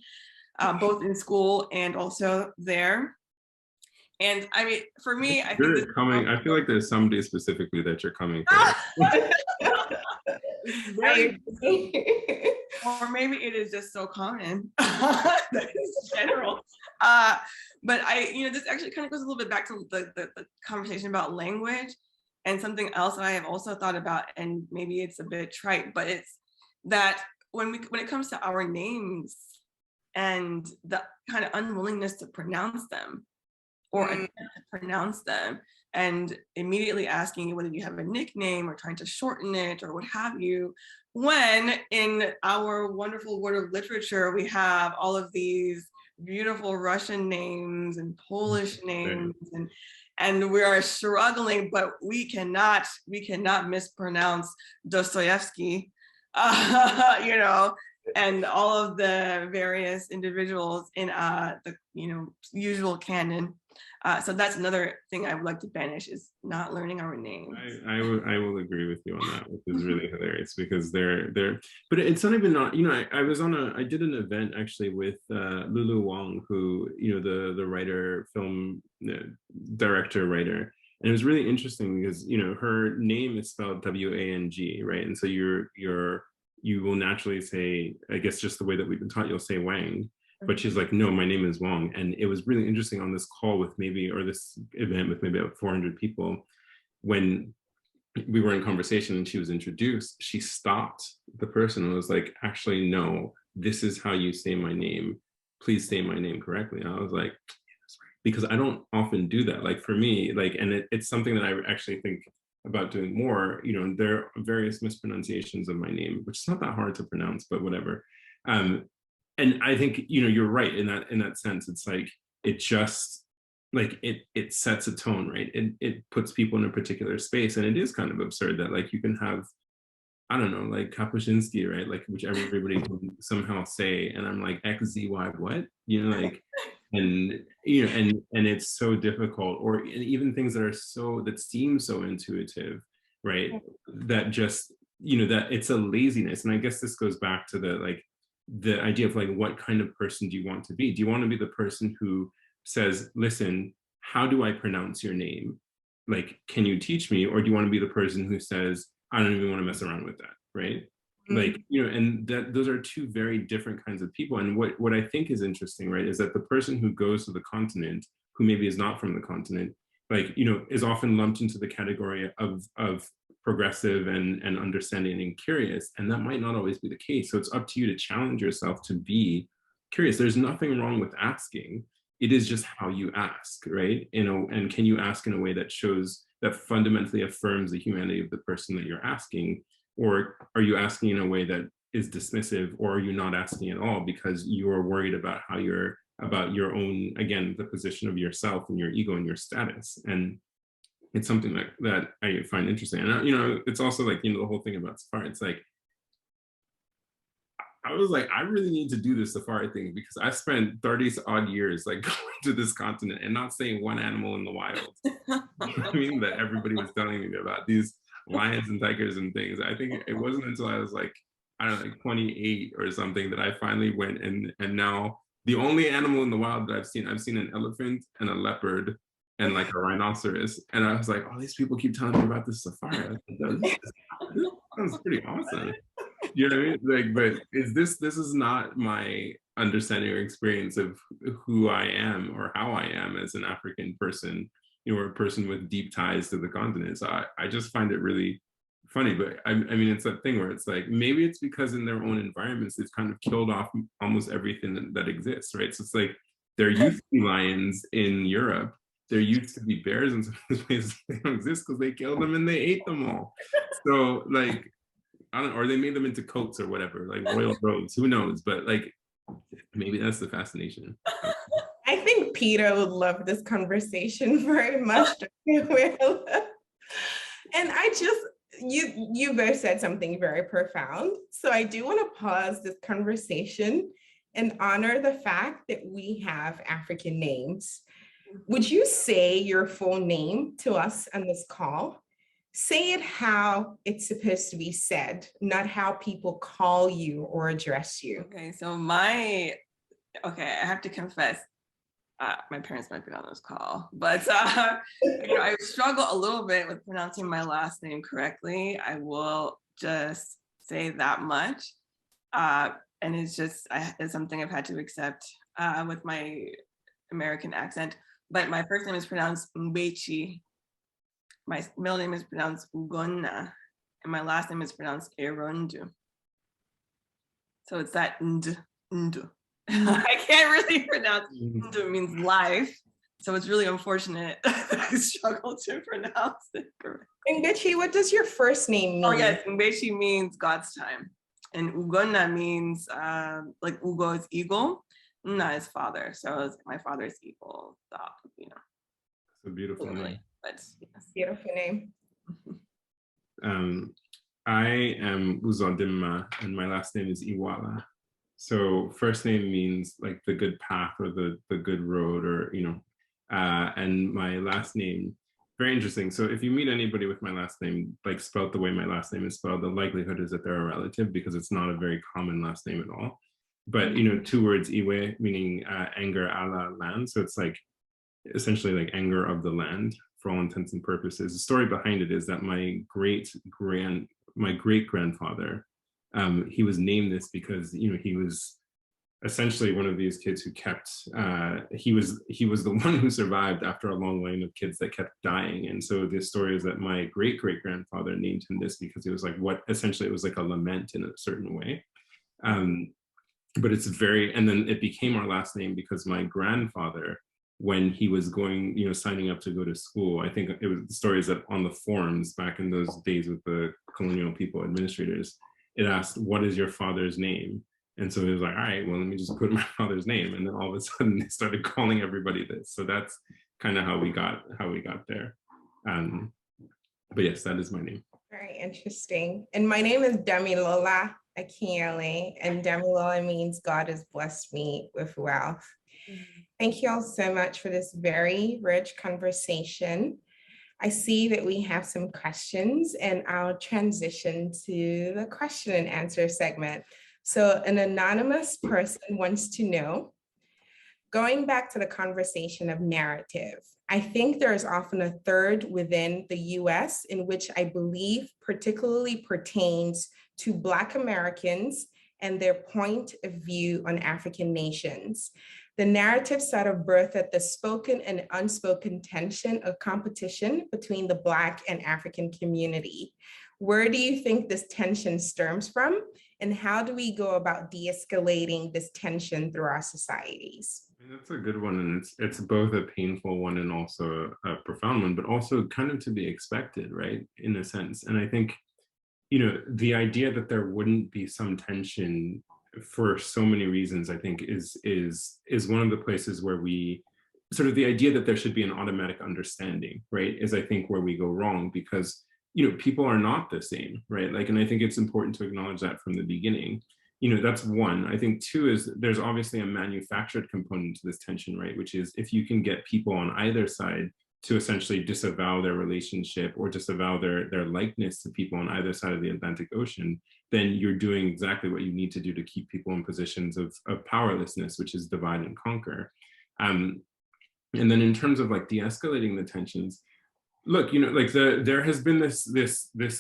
both in school and also there. And I mean, for me, I
feel like there's somebody specifically that you're coming for.
Or maybe it is just so common. That is general. But this actually kind of goes a little bit back to the conversation about language. And something else that I have also thought about, and maybe it's a bit trite, but it's that when it comes to our names and the kind of unwillingness to pronounce them or attempt to pronounce them, and immediately asking you whether you have a nickname or trying to shorten it or what have you, when in our wonderful world of literature, we have all of these beautiful Russian names and Polish names, and we are struggling, but we cannot mispronounce Dostoevsky, you know, and all of the various individuals in the usual canon. So that's another thing I would like to banish, is not learning our names.
I will agree with you on that, which is really hilarious, because they're but it's not even I did an event actually with Lulu Wang, who, the writer, film director, writer, and it was really interesting because her name is spelled W-A-N-G, right? And so you will naturally say, I guess just the way that we've been taught, you'll say Wang. But she's like, no, my name is Wong. And it was really interesting on this call with this event with maybe about 400 people, when we were in conversation and she was introduced, she stopped the person and was like, actually, no, this is how you say my name. Please say my name correctly. And I was like, because I don't often do that. Like for me, and it's something that I actually think about doing more. There are various mispronunciations of my name, which is not that hard to pronounce, but whatever. And I think, you're right in that sense. It's like, it just like, it sets a tone, right? It puts people in a particular space. And it is kind of absurd that like, you can have, I don't know, like Kapuscinski, right? Like, which everybody can somehow say. And I'm like, XZY, what? And it's so difficult, or even things that seem so intuitive, right? That just, that it's a laziness. And I guess this goes back to the idea of like, what kind of person do you want to be? Do you want to be the person who says, listen, how do I pronounce your name? Like, can you teach me? Or do you want to be the person who says, I don't even want to mess around with that, right? Mm-hmm. Like, and those are two very different kinds of people. And what I think is interesting, right, is that the person who goes to the continent, who maybe is not from the continent, like, is often lumped into the category of progressive and understanding and curious. And that might not always be the case. So it's up to you to challenge yourself to be curious. There's nothing wrong with asking. It is just how you ask, right? And can you ask in a way that fundamentally affirms the humanity of the person that you're asking? Or are you asking in a way that is dismissive, or are you not asking at all because you are worried about about your own, again, the position of yourself and your ego and your status? And it's something that I find interesting. And, it's also like, the whole thing about safari, it's like, I was like, I really need to do this safari thing, because I spent 30 odd years like going to this continent and not seeing one animal in the wild. You know what I mean? That everybody was telling me about, these lions and tigers and things. I think it wasn't until I was like, I don't know, like 28 or something, that I finally went, and now the only animal in the wild that I've seen an elephant and a leopard and like a rhinoceros. And I was like, oh, these people keep telling me about this safari. This sounds pretty awesome. You know what I mean? Like, but this is not my understanding or experience of who I am or how I am as an African person, or a person with deep ties to the continent. So I just find it really funny. But I mean, it's that thing where it's like, maybe it's because in their own environments, they've kind of killed off almost everything that exists, right? So it's like, there used to be lions in Europe. There used to be bears in some of these places. They don't exist because they killed them and they ate them all. So like, I don't know, or they made them into coats or whatever, like royal robes, who knows? But like, maybe that's the fascination.
I think Peter would love this conversation very much. And you both said something very profound. So I do want to pause this conversation and honor the fact that we have African names. Would you say your full name to us on this call? Say it how it's supposed to be said, not how people call you or address you.
Okay, so I have to confess, my parents might be on this call, but I struggle a little bit with pronouncing my last name correctly. I will just say that much. And it's something I've had to accept with my American accent. But my first name is pronounced Mgbechi. My middle name is pronounced Ugonna, and my last name is pronounced Erondu. So it's that ndu. I can't really pronounce ndu, means life. So it's really unfortunate that I struggle to pronounce it correctly.
Mgbechi, what does your first name mean?
Oh yes, Mgbechi means God's time. And Ugonna means like Ugo is eagle, Nna is father. So it's my father's eagle, you know.
It's a beautiful name.
But yes.
Beautiful name.
I am Uzodimma and my last name is Iwala. So first name means like the good path or the good road, or, you know, and my last name, very interesting. So if you meet anybody with my last name, like spelled the way my last name is spelled, the likelihood is that they're a relative, because it's not a very common last name at all. But, you know, two words, Iwe, meaning anger ala land. So it's like essentially like anger of the land for all intents and purposes. The story behind it is that my great grandfather, he was named this because, you know, he was essentially one of these kids who kept, he was the one who survived after a long line of kids that kept dying. And so the story is that my great-great-grandfather named him this because it was like essentially it was like a lament in a certain way. But it's and then it became our last name because my grandfather, when he was going, you know, signing up to go to school, I think it was the story is that on the forms back in those days with the colonial people administrators, it asked, what is your father's name? And so he was like, all right, well, let me just put my father's name. And then all of a sudden they started calling everybody this. So that's kind of how we got there. But yes, that is my name.
Very interesting. And my name is Damilola Akinyele, and Damilola means God has blessed me with wealth. Thank you all so much for this very rich conversation. I see that we have some questions, and I'll transition to the question and answer segment. So an anonymous person wants to know, going back to the conversation of narrative, I think there is often a third within the US in which I believe particularly pertains to Black Americans and their point of view on African nations. The narrative sort of birthed at the spoken and unspoken tension of competition between the Black and African community. Where do you think this tension stems from? And how do we go about de-escalating this tension through our societies?
That's a good one, and it's both a painful one and also a profound one, but also kind of to be expected, right, in a sense. And I think, you know, the idea that there wouldn't be some tension for so many reasons, I think is one of the places where we sort of the idea that there should be an automatic understanding, right, is I think where we go wrong, because, you know, people are not the same, right? Like, and I think it's important to acknowledge that from the beginning. You know, that's one. I think two is there's obviously a manufactured component to this tension, right? Which is if you can get people on either side to essentially disavow their relationship or disavow their likeness to people on either side of the Atlantic Ocean, then you're doing exactly what you need to do to keep people in positions of powerlessness, which is divide and conquer. And then in terms of like de-escalating the tensions, look, you know, like there has been this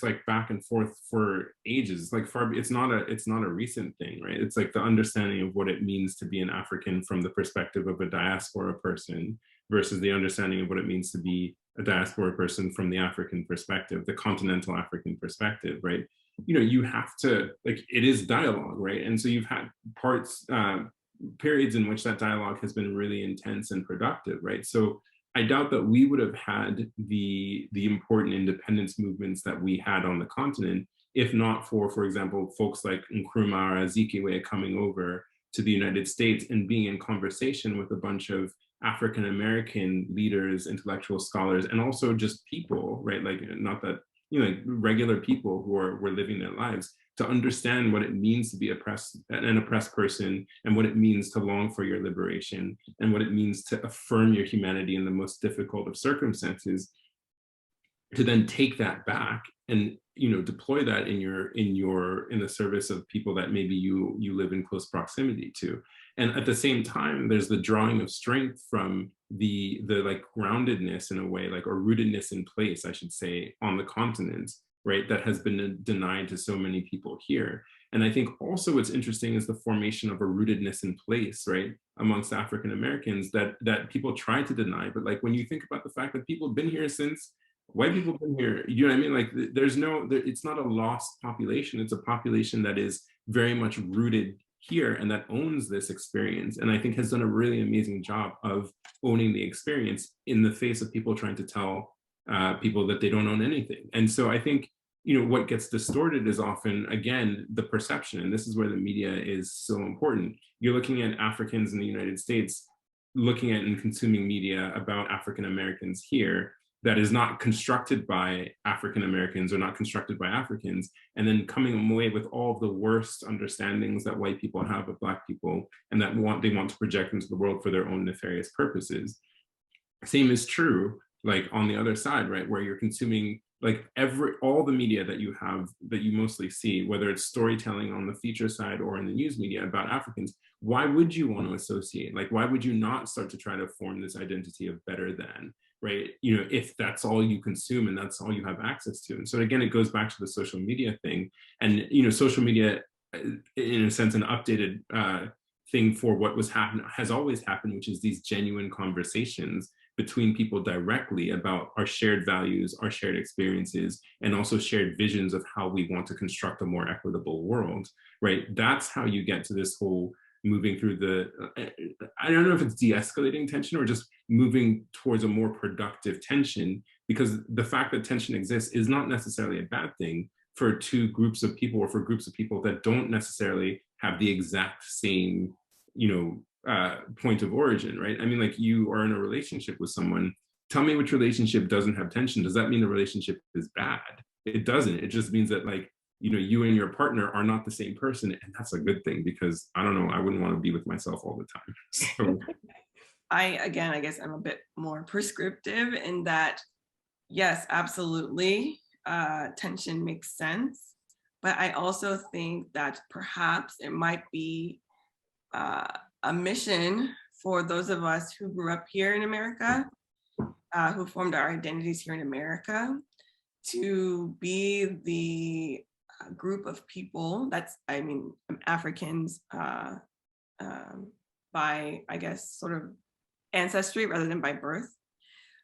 like back and forth for ages. Like it's not a recent thing, right? It's like the understanding of what it means to be an African from the perspective of a diaspora person versus the understanding of what it means to be a diaspora person from the African perspective, the continental African perspective, right? You know, you have to, like, it is dialogue, right? And so you've had periods in which that dialogue has been really intense and productive, right? So I doubt that we would have had the important independence movements that we had on the continent if not for example, folks like Nkrumah or Azikiwe coming over to the United States and being in conversation with a bunch of African-American leaders, intellectual scholars, and also just people, right? Like, not that, you know, like regular people who were living their lives, to understand what it means to be an oppressed person, and what it means to long for your liberation, and what it means to affirm your humanity in the most difficult of circumstances, to then take that back and, you know, deploy that in the service of people that maybe you live in close proximity to. And at the same time, there's the drawing of strength from the like groundedness in a way, like, or rootedness in place, I should say, on the continent, right, that has been denied to so many people here. And I think also what's interesting is the formation of a rootedness in place, right, amongst African Americans that people try to deny. But like, when you think about the fact that people have been here since, white people have been here, you know what I mean? Like, it's not a lost population. It's a population that is very much rooted here and that owns this experience, and I think has done a really amazing job of owning the experience in the face of people trying to tell people that they don't own anything. And so I think, you know, what gets distorted is often, again, the perception, and this is where the media is so important. You're looking at Africans in the United States, looking at and consuming media about African Americans here that is not constructed by African Americans or not constructed by Africans, and then coming away with all of the worst understandings that white people have of Black people, and that they want to project into the world for their own nefarious purposes. Same is true, like on the other side, right, where you're consuming like all the media that you have, that you mostly see, whether it's storytelling on the feature side or in the news media about Africans. Why would you want to associate? Like, why would you not start to try to form this identity of better than, right? You know, if that's all you consume and that's all you have access to. And so again, it goes back to the social media thing. And, you know, social media, in a sense, an updated thing for what was happening, has always happened, which is these genuine conversations between people directly about our shared values, our shared experiences, and also shared visions of how we want to construct a more equitable world, right? That's how you get to this whole moving through the, I don't know if it's de-escalating tension or just moving towards a more productive tension, because the fact that tension exists is not necessarily a bad thing for two groups of people, or for groups of people that don't necessarily have the exact same, you know, point of origin, right? I mean, like, you are in a relationship with someone. Tell me which relationship doesn't have tension. Does that mean the relationship is bad? It doesn't. It just means that, like, you know, you and your partner are not the same person, and that's a good thing, because I don't know, I wouldn't want to be with myself all the time. So
I guess I'm a bit more prescriptive in that, yes, absolutely, tension makes sense, but I also think that perhaps it might be a mission for those of us who grew up here in America, who formed our identities here in America, to be the group of people that's, I mean, Africans by, I guess, sort of ancestry rather than by birth.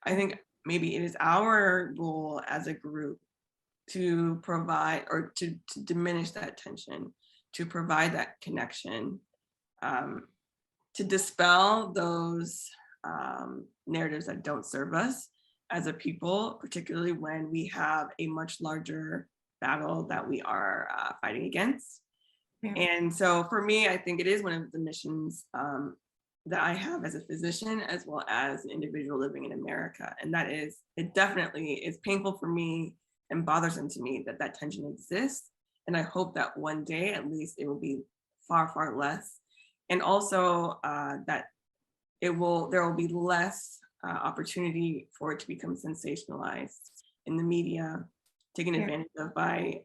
I think maybe it is our role as a group to provide, or to diminish that tension, to provide that connection, to dispel those narratives that don't serve us as a people, particularly when we have a much larger battle that we are fighting against. Yeah. And so for me, I think it is one of the missions that I have as a physician, as well as an individual living in America. And that is, it definitely is painful for me and bothersome to me that that tension exists. And I hope that one day, at least, it will be far, far less. And also that there will be less opportunity for it to become sensationalized in the media, taken advantage of by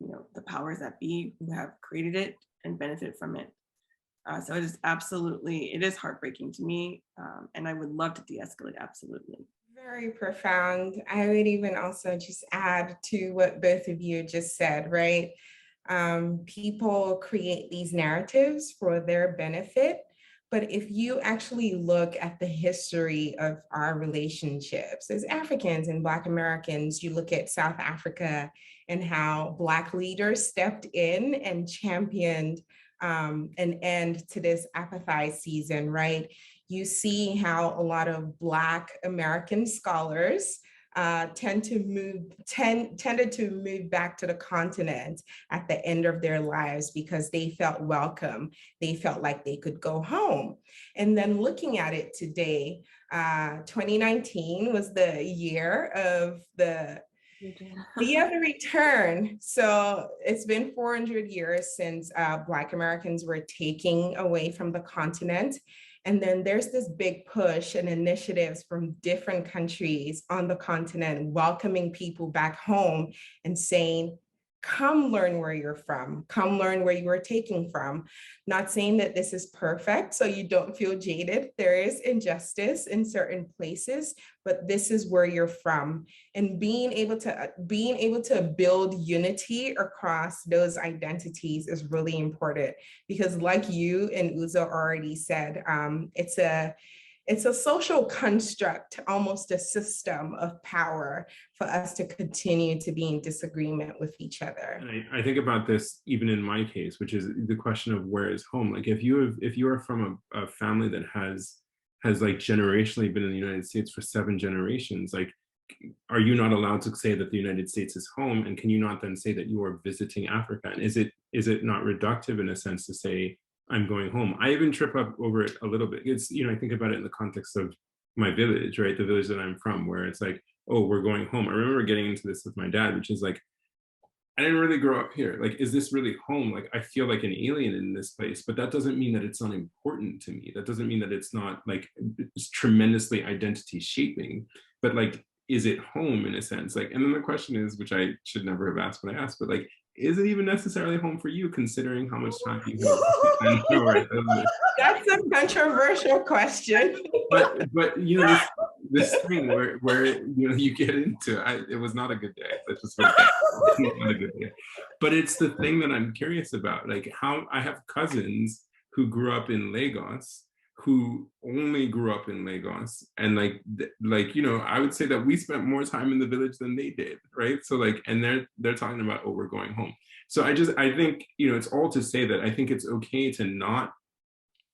you know, the powers that be who have created it and benefit from it. So it is absolutely, it is heartbreaking to me, and I would love to de-escalate, absolutely.
Very profound. I would even also just add to what both of you just said, right? People create these narratives for their benefit, but if you actually look at the history of our relationships as Africans and Black Americans, you look at South Africa and how Black leaders stepped in and championed an end to this apartheid season, right? You see how a lot of Black American scholars tended to move back to the continent at the end of their lives because they felt welcome. They felt like they could go home. And then looking at it today, 2019 was the year of the return. So it's been 400 years since Black Americans were taken away from the continent. And then there's this big push and initiatives from different countries on the continent welcoming people back home and saying, come learn where you're from, come learn where you were taken from. Not saying that this is perfect, so you don't feel jaded. There is injustice in certain places, but this is where you're from. And being able to build unity across those identities is really important, because like you and Uzo already said, it's a social construct, almost a system of power for us to continue to be in disagreement with each other.
And I think about this even in my case, which is the question of where is home. Like if you are from a family that has like generationally been in the United States for 7 generations, like, are you not allowed to say that the United States is home? And can you not then say that you are visiting Africa? And is it not reductive in a sense to say, I'm going home? I even trip up over it a little bit. It's, you know, I think about it in the context of my village, right? The village that I'm from, where it's like, oh, we're going home. I remember getting into this with my dad, which is like, I didn't really grow up here. Like, is this really home? Like, I feel like an alien in this place, but that doesn't mean that it's not important to me. That doesn't mean that it's not like, it's tremendously identity shaping, but like, is it home in a sense? Like, and then the question is, which I should never have asked when I asked, but like, is it even necessarily home for you, considering how much time you have? Right?
That's a controversial question.
but you know, this thing where you know, you get into it was not a good day. Let's just put it that way. It's not a good day. But it's the thing that I'm curious about, like how I have cousins who grew up in Lagos, who only grew up in Lagos, and like you know, I would say that we spent more time in the village than they did, right? So like, and they're talking about, oh, we're going home. So I think, you know, it's all to say that I think it's okay to not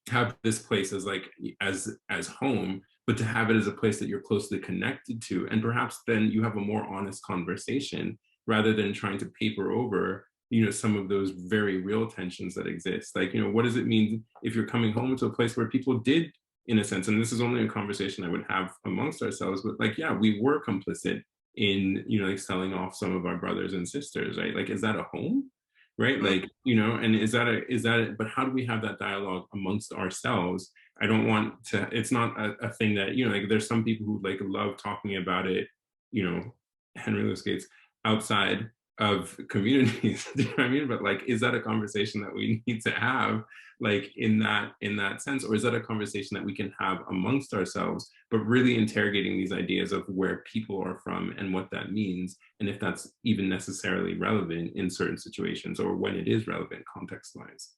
have this place as like as home, but to have it as a place that you're closely connected to, and perhaps then you have a more honest conversation rather than trying to paper over, you know, some of those very real tensions that exist. Like, you know, what does it mean if you're coming home to a place where people did, in a sense, and this is only a conversation I would have amongst ourselves, but like, yeah, we were complicit in, you know, like selling off some of our brothers and sisters, right? Like, is that a home? Right? Like, you know, and is that but how do we have that dialogue amongst ourselves? I don't want to, it's not a thing that, you know, like there's some people who like love talking about it, you know, Henry Louis Gates, outside of communities. Do you know what I mean? But like, is that a conversation that we need to have, like in that sense, or is that a conversation that we can have amongst ourselves, but really interrogating these ideas of where people are from and what that means, and if that's even necessarily relevant in certain situations, or when it is relevant context-wise.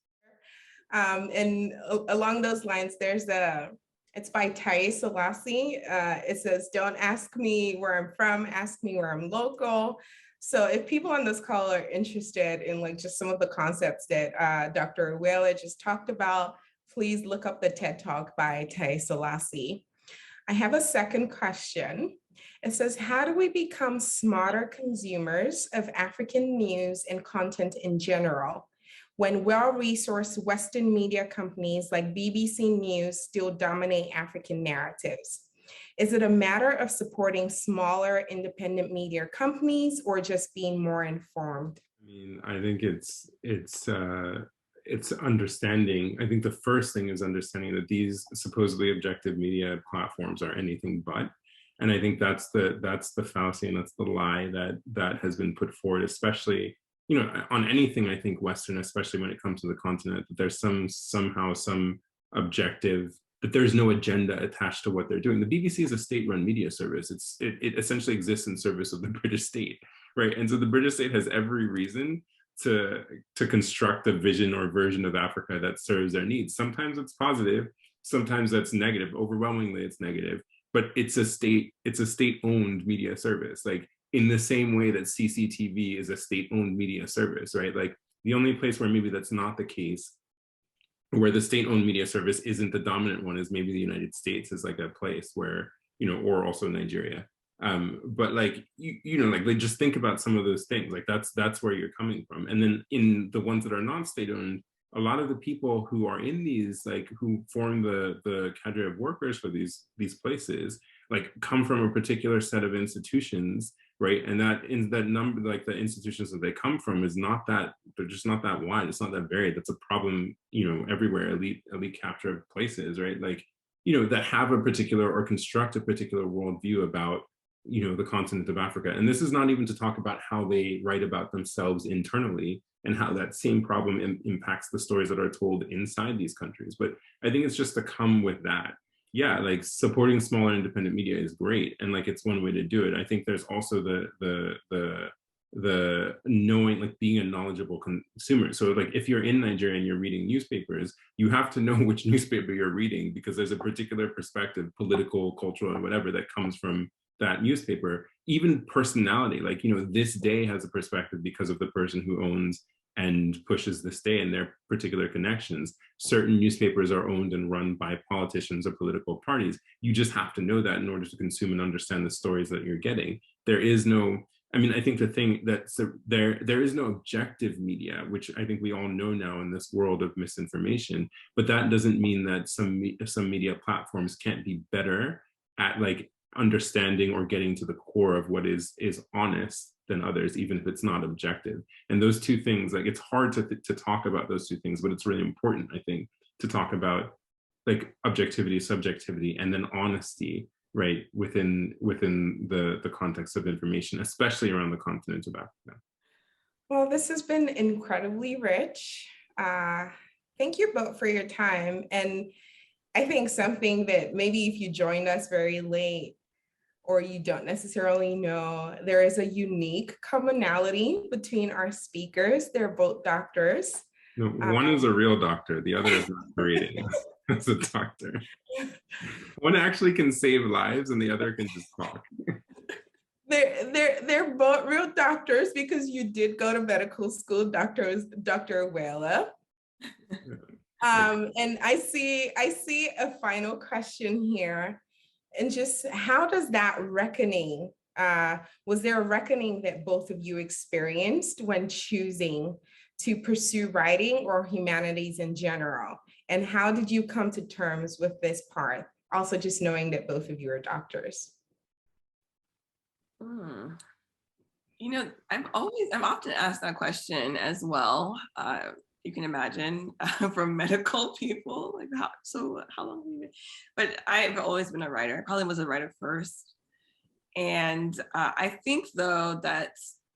And along those lines, it's by Taye Selassie. It says, don't ask me where I'm from, ask me where I'm local. So if people on this call are interested in like just some of the concepts that Dr. Uwela just talked about, please look up the TED Talk by Taye Selassie. I have a second question. It says, how do we become smarter consumers of African news and content in general, when well-resourced Western media companies like BBC News still dominate African narratives? Is it a matter of supporting smaller independent media companies or just being more informed?
I mean, I think it's understanding. I think the first thing is understanding that these supposedly objective media platforms are anything but. And I think that's the fallacy, and that's the lie that has been put forward, especially, you know, on anything, I think Western, especially when it comes to the continent, that there's somehow some objective, that there's no agenda attached to what they're doing. The BBC is a state-run media service. It essentially exists in service of the British state, right? And so the British state has every reason to construct a vision or version of Africa that serves their needs. Sometimes it's positive, sometimes that's negative. Overwhelmingly, it's negative. But it's a state-owned media service. Like, in the same way that CCTV is a state-owned media service, right? Like, the only place where maybe that's not the case, where the state-owned media service isn't the dominant one, is maybe the United States is like a place where, you know, or also Nigeria. But like, you know, like just think about some of those things. Like that's where you're coming from. And then in the ones that are not state-owned, a lot of the people who are in these, like who form the cadre of workers for these places, like come from a particular set of institutions, right? And that in that number, like the institutions that they come from is not that, they're just not that wide. It's not that varied. That's a problem, you know, everywhere. Elite capture of places, right? Like, you know, that have a particular or construct a particular worldview about, you know, the continent of Africa. And this is not even to talk about how they write about themselves internally and how that same problem impacts the stories that are told inside these countries. But I think it's just to come with that. Yeah, like supporting smaller independent media is great, and like it's one way to do it. I think there's also the the knowing, like being a knowledgeable consumer. So like if you're in Nigeria and you're reading newspapers, you have to know which newspaper you're reading, because there's a particular perspective, political, cultural, and whatever, that comes from that newspaper. Even personality, like, this day has a perspective because of the person who owns and pushes this day and their particular connections. Certain newspapers are owned and run by politicians or political parties. You just have to know that in order to consume and understand the stories that you're getting. There is no, I think the thing that, so there is no objective media, which I think we all know now in this world of misinformation, but that doesn't mean that some media platforms can't be better at like understanding or getting to the core of what is honest than others, even if it's not objective. And those two things, like, it's hard to talk about those two things, but it's really important, I think, to talk about like objectivity, subjectivity, and then honesty, right, within the context of information, especially around the continent of Africa.
Well, this has been incredibly rich. Thank you both for your time. And I think something that maybe if you joined us very late, or you don't necessarily know, there is a unique commonality between our speakers. They're both doctors.
No, one is a real doctor, the other is masquerading as a doctor. One actually can save lives and the other can just talk.
They're both real doctors, because you did go to medical school, Dr. Wela. And I see a final question here. And just how does that reckoning, was there a reckoning that both of you experienced when choosing to pursue writing or humanities in general? And how did you come to terms with this part? Also just knowing that both of you are doctors.
I'm often asked that question as well. You can imagine from medical people, like how long have you been? But I've always been a writer. I probably was a writer first. And I think though that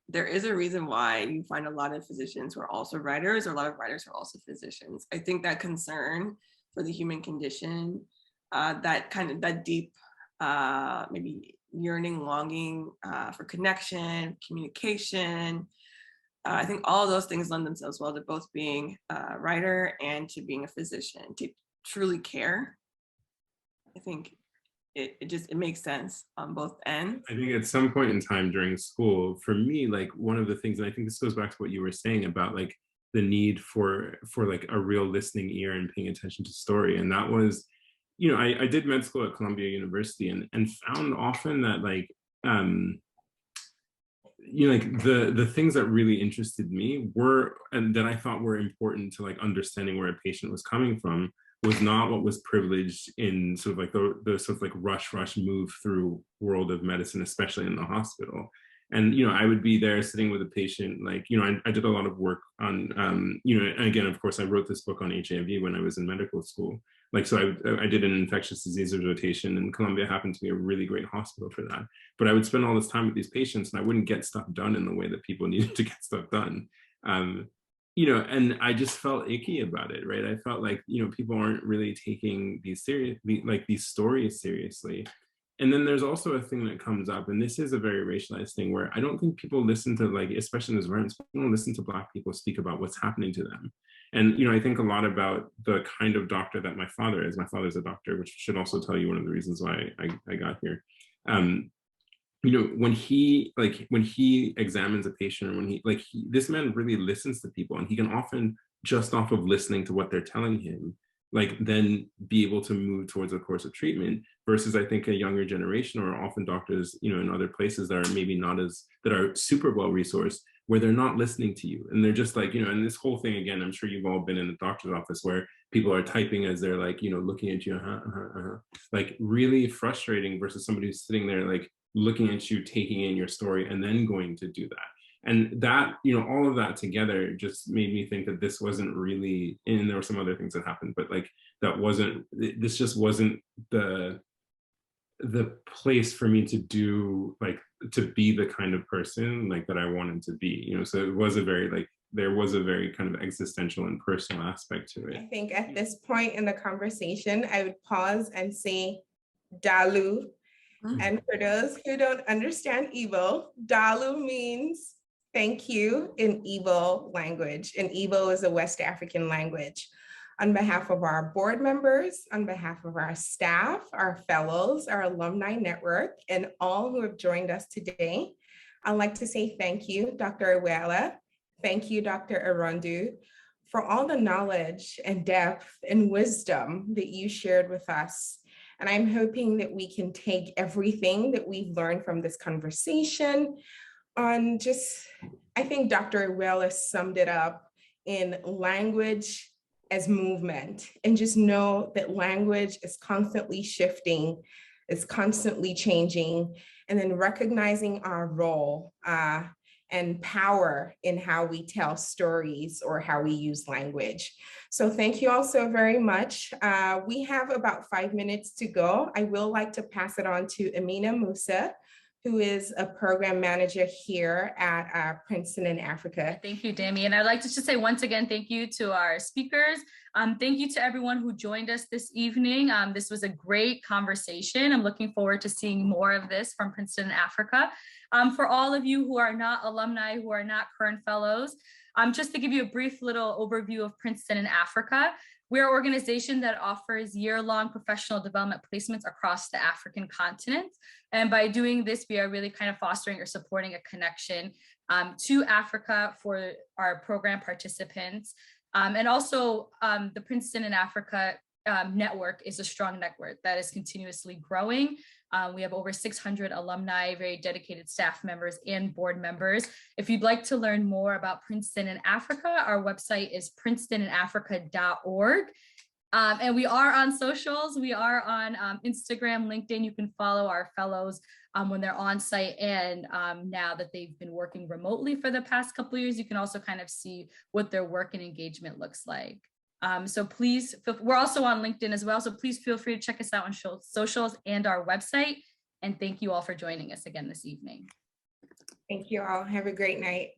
there is a reason why you find a lot of physicians who are also writers, or a lot of writers who are also physicians. I think that concern for the human condition, that deep, maybe yearning, longing for connection, communication, I think all of those things lend themselves well to both being a writer and to being a physician, to truly care. I think it makes sense on both ends.
I think at some point in time during school, for me, like one of the things, and I think this goes back to what you were saying about like the need for like a real listening ear and paying attention to story. And that was, I did med school at Columbia University and found often that like, like the things that really interested me were, and that I thought were important to like understanding where a patient was coming from, was not what was privileged in sort of like the sort of like rush move through world of medicine, especially in the hospital. And, I would be there sitting with a patient, like, I did a lot of work on, and again, of course, I wrote this book on HIV when I was in medical school. Like, so I did an infectious diseases rotation, and Columbia happened to be a really great hospital for that. But I would spend all this time with these patients and I wouldn't get stuff done in the way that people needed to get stuff done. And I just felt icky about it, right? I felt like, people aren't really taking these stories seriously. And then there's also a thing that comes up, and this is a very racialized thing, where I don't think people listen to, like, especially in environments, people don't listen to Black people speak about what's happening to them. And, I think a lot about the kind of doctor that my father is. My father's a doctor, which should also tell you one of the reasons why I got here. When he examines a patient, or this man really listens to people, and he can often, just off of listening to what they're telling him, like then be able to move towards a course of treatment, versus I think a younger generation, or often doctors, in other places that are maybe not that are super well resourced, where they're not listening to you. And they're just like, and this whole thing, again, I'm sure you've all been in a doctor's office where people are typing as they're like, looking at you, like really frustrating, versus somebody who's sitting there, like looking at you, taking in your story, and then going to do that. And that, all of that together just made me think that this wasn't really, and there were some other things that happened, but like this just wasn't the place for me to do, like, to be the kind of person like that I wanted to be, so it was there was a very kind of existential and personal aspect to it.
I think at this point in the conversation, I would pause and say Dalu. And for those who don't understand Igbo, Dalu means thank you in Igbo language, and Igbo is a West African language. On behalf of our board members, on behalf of our staff, our fellows, our alumni network, and all who have joined us today, I'd like to say thank you, Dr. Awela. Thank you, Dr. Erondu, for all the knowledge and depth and wisdom that you shared with us. And I'm hoping that we can take everything that we've learned from this conversation on I think Dr. Awela summed it up in language as movement, and just know that language is constantly shifting, is constantly changing, and then recognizing our role and power in how we tell stories or how we use language. So thank you all so very much. We have about 5 minutes to go. I will like to pass it on to Amina Musa, who is a program manager here at Princeton in Africa.
Thank you, Dami. And I'd like to just say once again, thank you to our speakers. Thank you to everyone who joined us this evening. This was a great conversation. I'm looking forward to seeing more of this from Princeton in Africa. For all of you who are not alumni, who are not current fellows, just to give you a brief little overview of Princeton in Africa. We're an organization that offers year-long professional development placements across the African continent. And by doing this, we are really kind of fostering or supporting a connection to Africa for our program participants. And also the Princeton in Africa network is a strong network that is continuously growing. We have over 600 alumni, very dedicated staff members and board members. If you'd like to learn more about Princeton in Africa, our website is princetoninaafrica.org. And we are on socials. We are on Instagram, LinkedIn. You can follow our fellows when they're on site. And now that they've been working remotely for the past couple of years, you can also kind of see what their work and engagement looks like. So please, we're also on LinkedIn as well. So please feel free to check us out on socials and our website. And thank you all for joining us again this evening.
Thank you all. Have a great night.